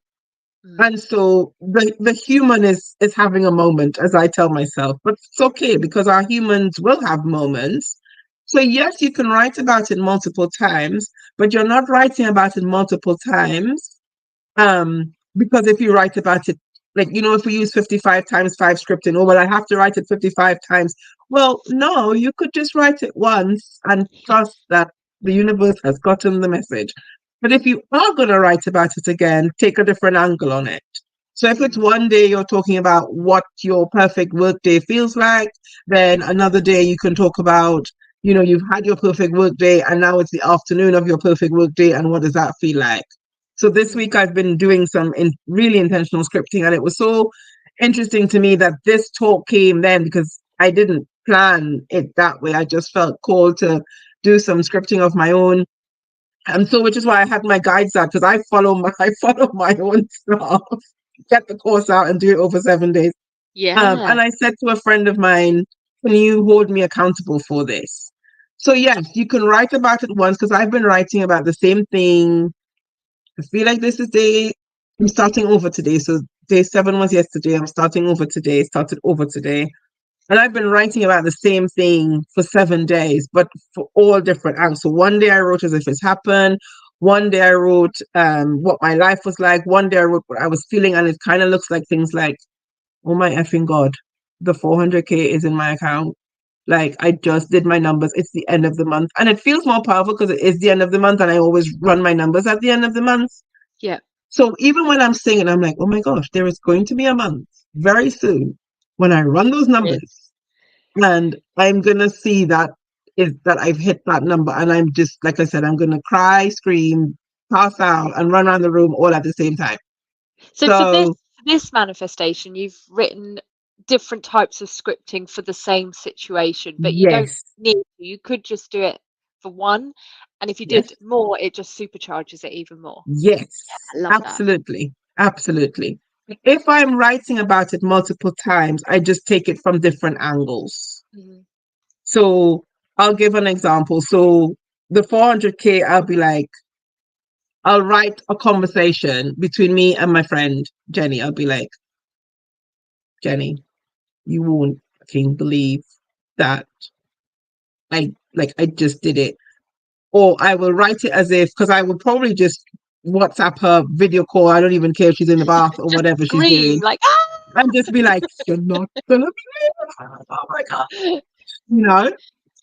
Mm. And so the human is having a moment, as I tell myself, but it's okay because our humans will have moments. So yes, you can write about it multiple times, but you're not writing about it multiple times because if you write about it, like, if we use 55 times 5 scripting, oh, well, I have to write it 55 times. Well, no, you could just write it once and trust that the universe has gotten the message. But if you are going to write about it again, take a different angle on it. So if it's Mm. one day you're talking about what your perfect work day feels like, then another day you can talk about, you've had your perfect work day and now it's the afternoon of your perfect work day and what does that feel like? So this Mm. week I've been doing some really intentional scripting, and it was so interesting to me that this talk came then because I didn't plan it that way. I just felt called to do some scripting of my own. And so, which is why I had my guides out, because I follow my own stuff, get the course out and do it over 7 days. Yeah. And I said to a friend of mine, can you hold me accountable for this? So yes, you can write about it once, because I've been writing about the same thing. I feel like this is I'm starting over today. So day 7 was yesterday. I'm starting over today, started over today. And I've been writing about the same thing for 7 days, but for all different angles. So one day I wrote as if it's happened. One day I wrote what my life was like. One day I wrote what I was feeling. And it kind of looks like things like, oh my effing God, the 400K is in my account. Like, I just did my numbers. It's the end of the month. And it feels more powerful because it is the end of the month. And I always run my numbers at the end of the month. Yeah. So even when I'm singing, I'm like, oh my gosh, there is going to be a month very soon when I run those numbers. And I'm going to see that I've hit that number. And I'm just, like I said, I'm going to cry, scream, pass out, and run around the room all at the same time. So for So this manifestation, you've written different types of scripting for the same situation, but you don't yes, need to. You could just do it for one, and if you yes. did more, it just supercharges it even more. Yes, I love that. absolutely. Absolutely. If I'm writing about it multiple times, I just take it from different angles. Mhm. So I'll give an example. So the 400K, I'll be like, I'll write a conversation between me and my friend Jenny. I'll be like, Jenny, you won't fucking believe that I just did it. Or I will write it as if, because I will probably just WhatsApp her video call. I don't even care if she's in the bath or Just whatever she's scream doing. like ah! And just be like, you're not gonna believe it. Oh my God. You know?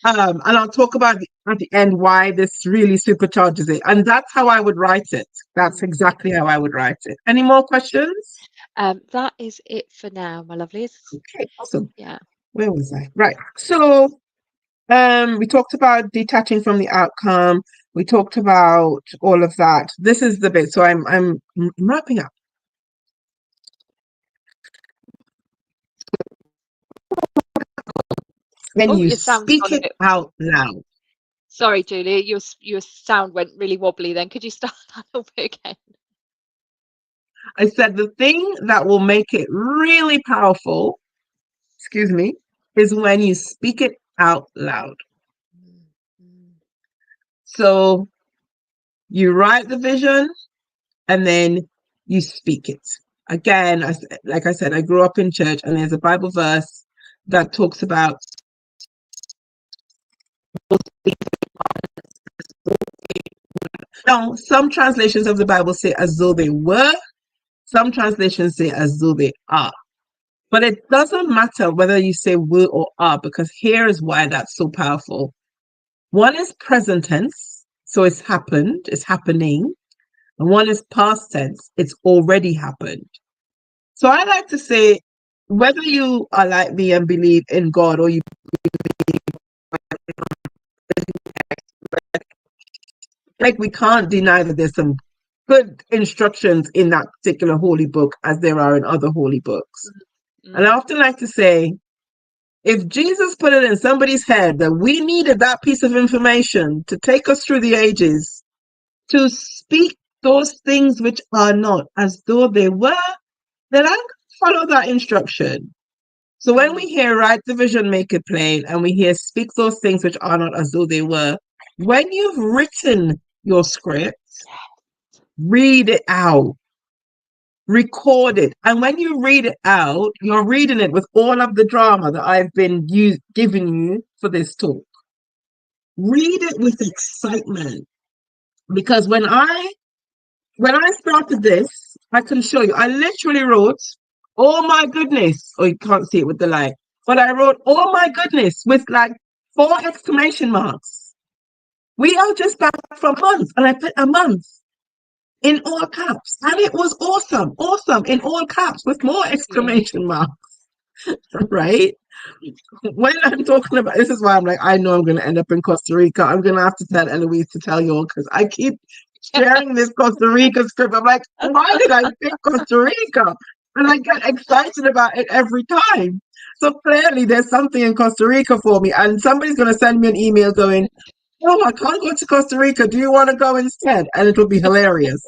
And I'll talk about at the end why this really supercharges it. And that's how I would write it. That's exactly how I would write it. Any more questions? That is it for now, my lovelies. Okay, awesome. Yeah. Where was I? Right. So we talked about detaching from the outcome. We talked about all of that. This is the bit. So I'm wrapping up. When Oh, you your sound's speak gone a it bit. out loud. Sorry, Julia, your sound went really wobbly then. Could you start that over again? I said the thing that will make it really powerful, excuse me, is when you speak it out loud. Mm. So you write the vision and then you speak it. Again, like I said, I grew up in church, and there's a Bible verse that talks about. Now, some translations of the Bible say as though they were, some translations say as though they are. But it doesn't matter whether you say will or are, because here is why that's so powerful. One is present tense, so it's happened, it's happening. And one is past tense, it's already happened. So I like to say, whether you are like me and believe in God, or you, like, we can't deny that there's some good instructions in that particular holy book as there are in other holy books. And I often like to say, if Jesus put it in somebody's head that we needed that piece of information to take us through the ages, to speak those things which are not as though they were, then I'm going to follow that instruction. So when we hear write the vision, make it plain, and we hear speak those things which are not as though they were, when you've written your script, read it out, record it. And when you read it out, you're reading it with all of the drama that I've been giving you for this talk. Read it with excitement. Because when I started this, I can show you, I literally wrote, oh my goodness. Oh, you can't see it with the light. But I wrote, oh my goodness, with like 4 exclamation marks. We are just back from months. And I put a month in all caps. And it was awesome. Awesome in all caps with more exclamation marks. Right? When I'm talking about this, is why I'm like, I know I'm going to end up in Costa Rica. I'm going to have to tell Eloise to tell you all, because I keep sharing this Costa Rica script. I'm like, why did I pick Costa Rica? And I get excited about it every time. So clearly there's something in Costa Rica for me. And somebody's going to send me an email going, oh, I can't go to Costa Rica. Do you want to go instead? And it will be hilarious.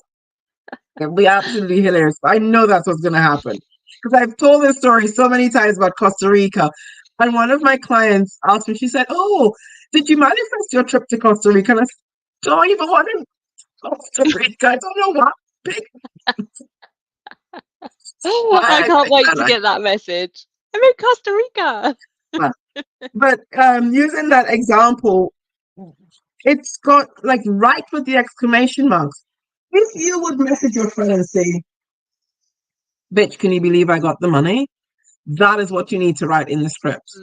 It'll be absolutely hilarious. I know that's what's going to happen. because I've told this story so many times about Costa Rica. And one of my clients asked me, she said, "Oh, did you manifest your trip to Costa Rica?" And I said, "Don't even want to Costa Rica. I don't know what big I can't wait to get that message. I'm in Costa Rica. But using that example, it's got like right with the exclamation marks. If you would message your friend and say, "Bitch, can you believe I got the money?" That is what you need to write in the script.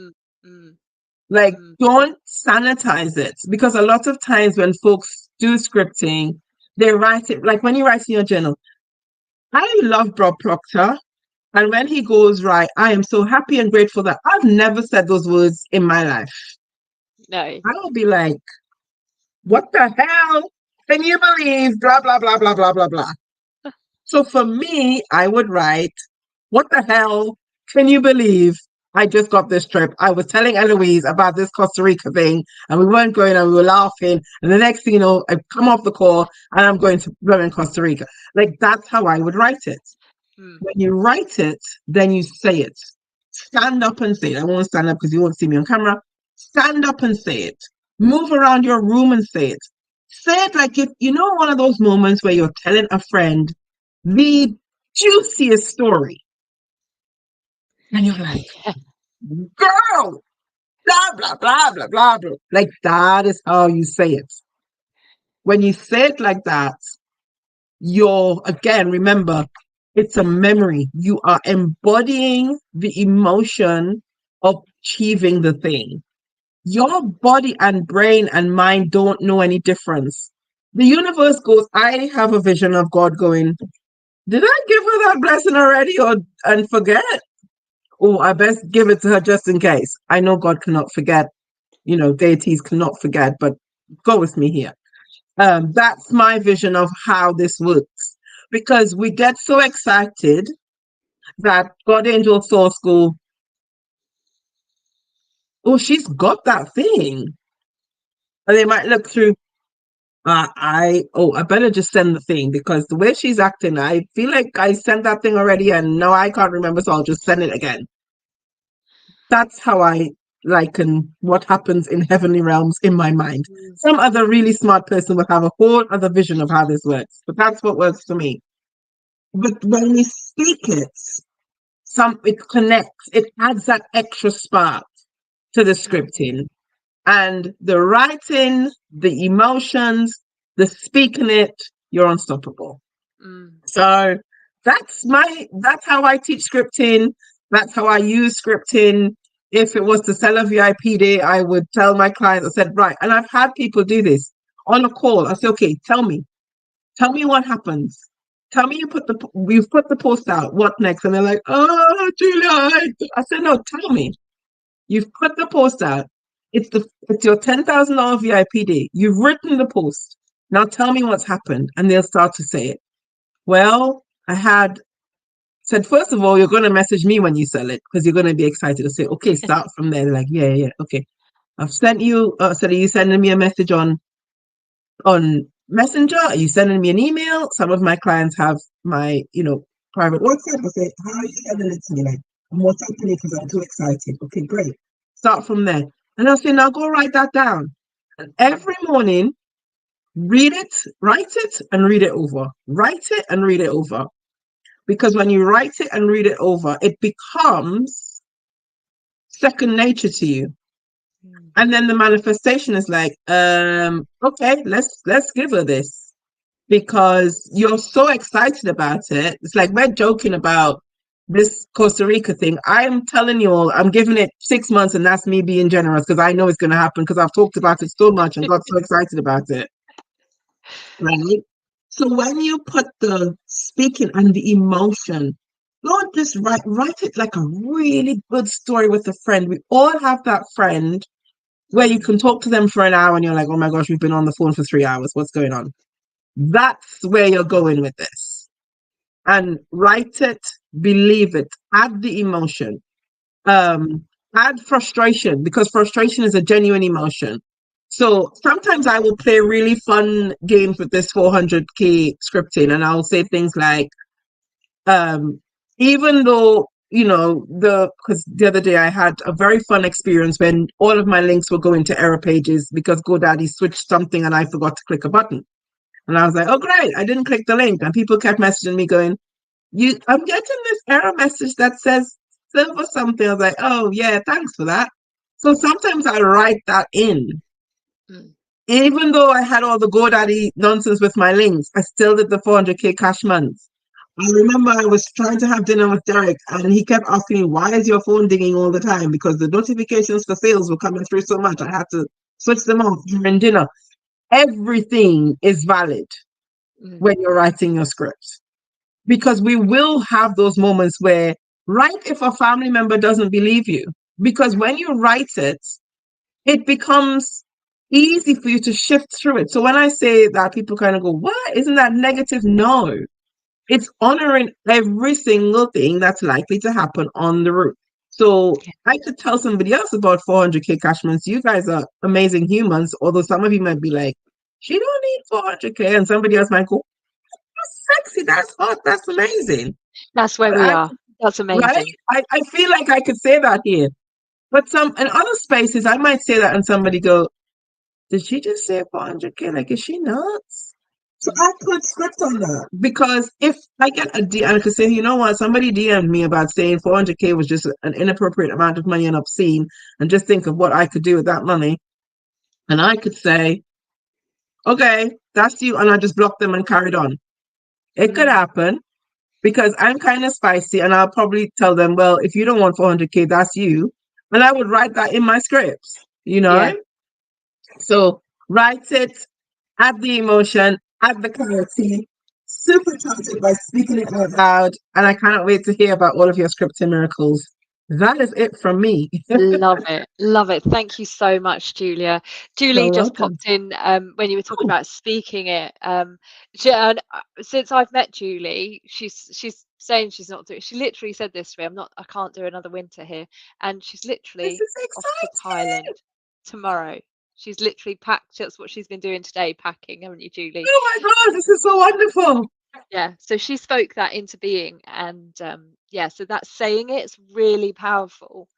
Like, don't sanitize it, because a lot of times when folks do scripting, they write it like when you write in your journal. I love Bob Proctor, and when he goes, "Right, I am so happy and grateful that I've never said those words in my life." No. I will be like, "What the hell? Can you believe blah, blah, blah, blah, blah, blah, blah." So for me, I would write, "What the hell? Can you believe I just got this trip? I was telling Eloise about this Costa Rica thing, and we weren't going, and we were laughing. And the next thing you know, I come off the call and I'm going to blow in Costa Rica." Like, that's how I would write it. When you write it, then you say it. Stand up and say it. I won't stand up because you won't see me on camera. Stand up and say it. Move around your room and say it. Say it like if you know one of those moments where you're telling a friend the juiciest story. And you're like, "Girl, blah, blah, blah, blah, blah, blah." Like, that is how you say it. When you say it like that, again, remember, it's a memory. You are embodying the emotion of achieving the thing. Your body and brain and mind don't know any difference. The universe goes, I have a vision of God going, "Did I give her that blessing already and forget? Oh, I best give it to her just in case." I know God cannot forget, deities cannot forget, but go with me here. That's my vision of how this works. Because we get so excited that God Angel Source go, "Oh, she's got that thing." And they might look through, I better just send the thing, because the way she's acting, I feel like I sent that thing already and now I can't remember, so I'll just send it again. That's how I liken what happens in heavenly realms in my mind. Some other really smart person will have a whole other vision of how this works, but that's what works for me. But when we speak it, it connects, it adds that extra spark to the scripting. And the writing, the emotions, the speaking it, you're unstoppable. So that's how I teach scripting. That's how I use scripting. If it was to sell a VIP day, I would tell my clients, I said, right, and I've had people do this on a call. I say, "Okay, tell me what happens. Tell me you've put the post out. What next?" And they're like, "Oh, Julia." I said, "No, tell me. You've put the post out. It's your $10,000 VIP day. You've written the post. Now tell me what's happened." And they'll start to say it. "Well, I said, first of all, you're going to message me when you sell it, because you're going to be excited." To say, "Okay, start from there." They're like, yeah, okay. "I've sent you, so are you sending me a message on Messenger? Are you sending me an email?" Some of my clients have my, private WhatsApp. I say, "How are you sending it to me?" Like, "I'm WhatsApping it because I'm too excited." "Okay, great. Start from there." And I'll say, "Now go write that down." And every morning, read it, write it, and read it over. Write it and read it over. Because when you write it and read it over, it becomes second nature to you. And then the manifestation is like, okay, let's give her this. Because you're so excited about it. It's like we're joking about this Costa Rica thing. I'm telling you all, I'm giving it 6 months, and that's me being generous, because I know it's going to happen, because I've talked about it so much and got so excited about it. Right? So when you put the speaking and the emotion, don't just write it like a really good story with a friend. We all have that friend where you can talk to them for an hour and you're like, "Oh my gosh, we've been on the phone for 3 hours. What's going on?" That's where you're going with this. And write it, believe it, add the emotion, add frustration, because frustration is a genuine emotion. So sometimes I will play really fun games with this 400K scripting, and I'll say things like, even though because the other day I had a very fun experience when all of my links were going to error pages because GoDaddy switched something and I forgot to click a button. And I was like, oh, great, I didn't click the link. And people kept messaging me going, I'm getting this error message that says silver something. I was like, oh, yeah, thanks for that. So sometimes I write that in. Mm. Even though I had all the GoDaddy nonsense with my links, I still did the 400K cash months. I remember I was trying to have dinner with Derek and he kept asking me, why is your phone dinging all the time? Because the notifications for sales were coming through so much. I had to switch them off during dinner. Everything is valid Mm. when you're writing your script because we will have those moments where, write if a family member doesn't believe you. Because when you write it, it becomes easy for you to shift through it. So when I say that, people kind of go, what? Isn't that negative? No, it's honoring every single thing that's likely to happen on the route. So I could tell somebody else about 400K cash months. You guys are amazing humans, although some of you might be like, she don't need 400K. And somebody else might go, that's sexy, that's hot, that's amazing. That's where But we are. That's right? amazing. I feel like I could say that here. But in other spaces, I might say that and somebody go, did she just say 400K? Like, is she nuts? So Mm. I put script on that because if I get a DM, I could say, you know what, somebody DM'd me about saying 400K was just an inappropriate amount of money and obscene, and just think of what I could do with that money. And I could say, okay, that's you. And I just blocked them and carried on. It could Mm. happen because I'm kind of spicy and I'll probably tell them, well, if you don't want 400K, that's you. And I would write that in my scripts, Yeah. So write it, add the emotion, add the clarity, supercharge it by speaking it out loud. And I cannot wait to hear about all of your scripting miracles. That is it from me. Love it. Love it. Thank you so much, Julia. Julie You're just welcome. popped in when you were talking Oh, about speaking it. Since I've met Julie, she's saying she's not doing. She literally said this to me. I can't do another winter here, and she's this literally is off to exciting. Thailand tomorrow. She's literally packed. That's what she's been doing today, packing, haven't you, Julie? Oh my God, this is so wonderful. Yeah, so she spoke that into being, and yeah, so that saying it's really powerful,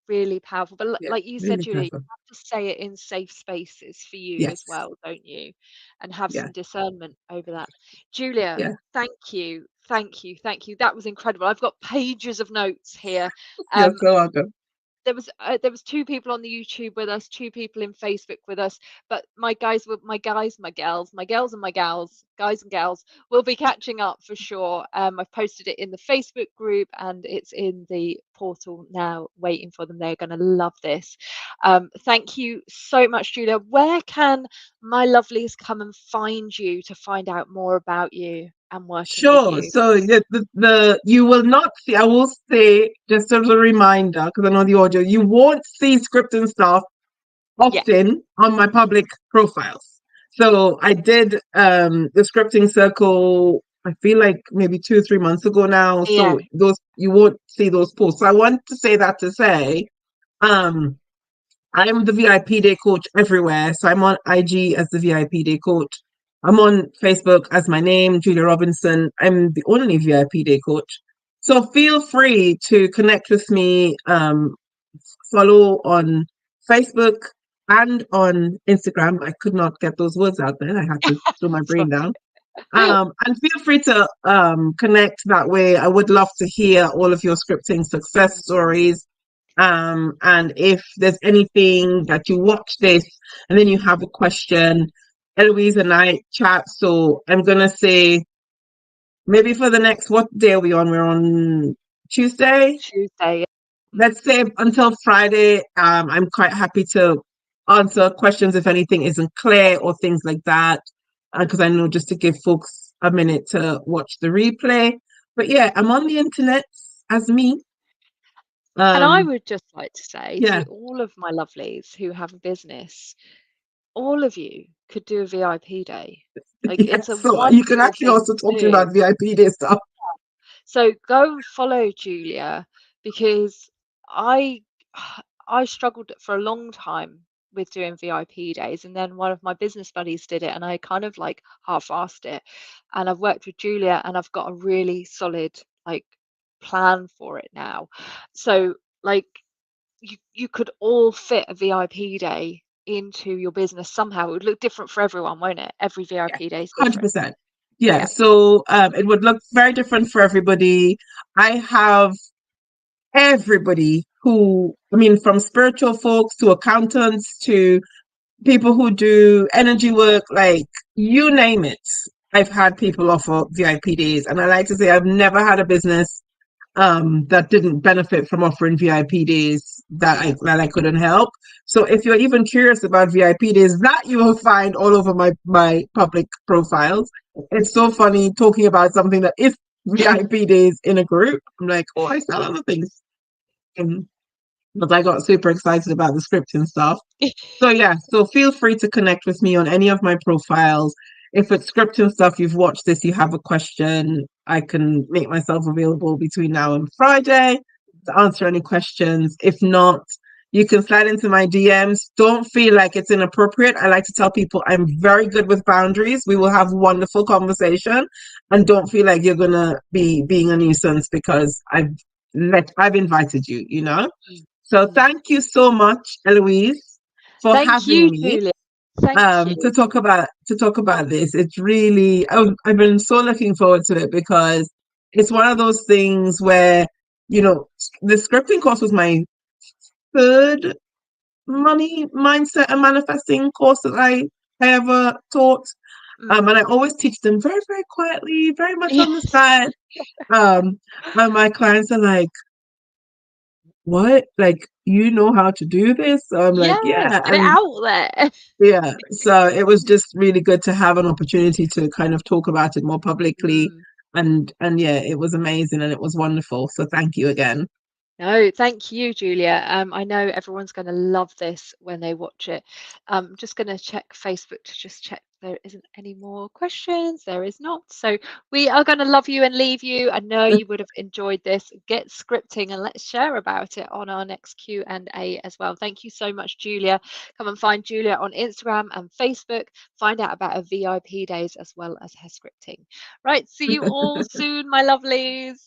really powerful. But Yeah, like you said, really Julie, you careful. have to say it in safe spaces for you as Yes. well, don't you? And have Yeah. some discernment over that. Julia, Yeah. thank you, thank you, thank you. That was incredible. I've got pages of notes here. You're Um, so welcome. there was two people on the YouTube with us, two people in Facebook with us, but my guys, and my gals, guys and gals will be catching up for sure. I've posted it in the Facebook group and it's in the portal now, waiting for them. They're going to love this. Thank you so much, Julia. Where can my lovelies come and find you to find out more about you and working with Sure. you? So you will not see, I will say, just as a reminder, because I know the audio, you won't see script and stuff Yeah, often on my public profiles. So I did the scripting circle, I feel like maybe 2 or 3 months ago now. yeah, So those you won't see those posts. So I want to say that to say, um, I am the VIP day coach everywhere. So I'm on IG as the VIP day coach. I'm on Facebook as my name, Julia Robinson. I'm the only VIP day coach. So feel free to connect with me, follow on Facebook and on Instagram. I could not get those words out there. I had to slow my brain sorry. down. And feel free to connect that way. I would love to hear all of your scripting success stories. And if there's anything that you watch this and then you have a question, Eloise and I chat. So I'm gonna say maybe for the next, what day are we on? We're on Tuesday. Tuesday. Let's say until Friday. I'm quite happy to answer questions if anything isn't clear or things like that. Because I know just to give folks a minute to watch the replay. But yeah, I'm on the internet as me. And I Um, would just like to say to yeah. all of my lovelies who have a business, all of you could do a VIP day. Like it's a Yes. So you can wonderful actually thing also to talk to me do. about VIP day stuff. So go and follow Julia because I I struggled for a long time with doing VIP days, and then one of my business buddies did it and I kind of like half-assed it. And I've worked with Julia and I've got a really solid like plan for it now. So like you could all fit a VIP day into your business somehow. It would look different for everyone, won't it? Every Yeah, VIP day is different. 100%. Yeah, Yeah. so it would look very different for everybody. I have everybody who, I mean, from spiritual folks to accountants to people who do energy work, like you name it. I've had people offer VIP days, and I like to say I've never had a business that didn't benefit from offering VIP days Yeah. that I couldn't help. So if you're even curious about VIP days, that you will find all over my public profiles. It's so funny talking about something that is VIP days in a group. I'm like, oh, I sell other things. But I got super excited about the scripting stuff. So yeah, so feel free to connect with me on any of my profiles. If it's scripting stuff, you've watched this, you have a question, I can make myself available between now and Friday to answer any questions. If not, you can slide into my DMs. Don't feel like it's inappropriate. I like to tell people I'm very good with boundaries. We will have wonderful conversation, and don't feel like you're gonna be being a nuisance because I've invited you, you know? So Mm. thank you so much, Eloise, for Thank having you, me Julia. Thank you. to talk about this. It's really I've been so looking forward to it because it's one of those things where, you know, the scripting course was my third money mindset and manifesting course that I ever taught. Mm. And I always teach them very, very quietly, very much on the side. And my clients are like, what? Like, you know how to do this? So I'm like, Yes, yeah. get it And out there. yeah, so it was just really good to have an opportunity to kind of talk about it more publicly. Mm. And yeah, it was amazing and it was wonderful. So thank you again. No, thank you, Julia. I know everyone's going to love this when they watch it. I'm just going to check Facebook to just check there isn't any more questions. There is not. So we are going to love you and leave you. I know you would have enjoyed this. Get scripting and let's share about it on our next Q&A as well. Thank you so much, Julia. Come and find Julia on Instagram and Facebook. Find out about her VIP days as well as her scripting. Right. See you all soon, my lovelies.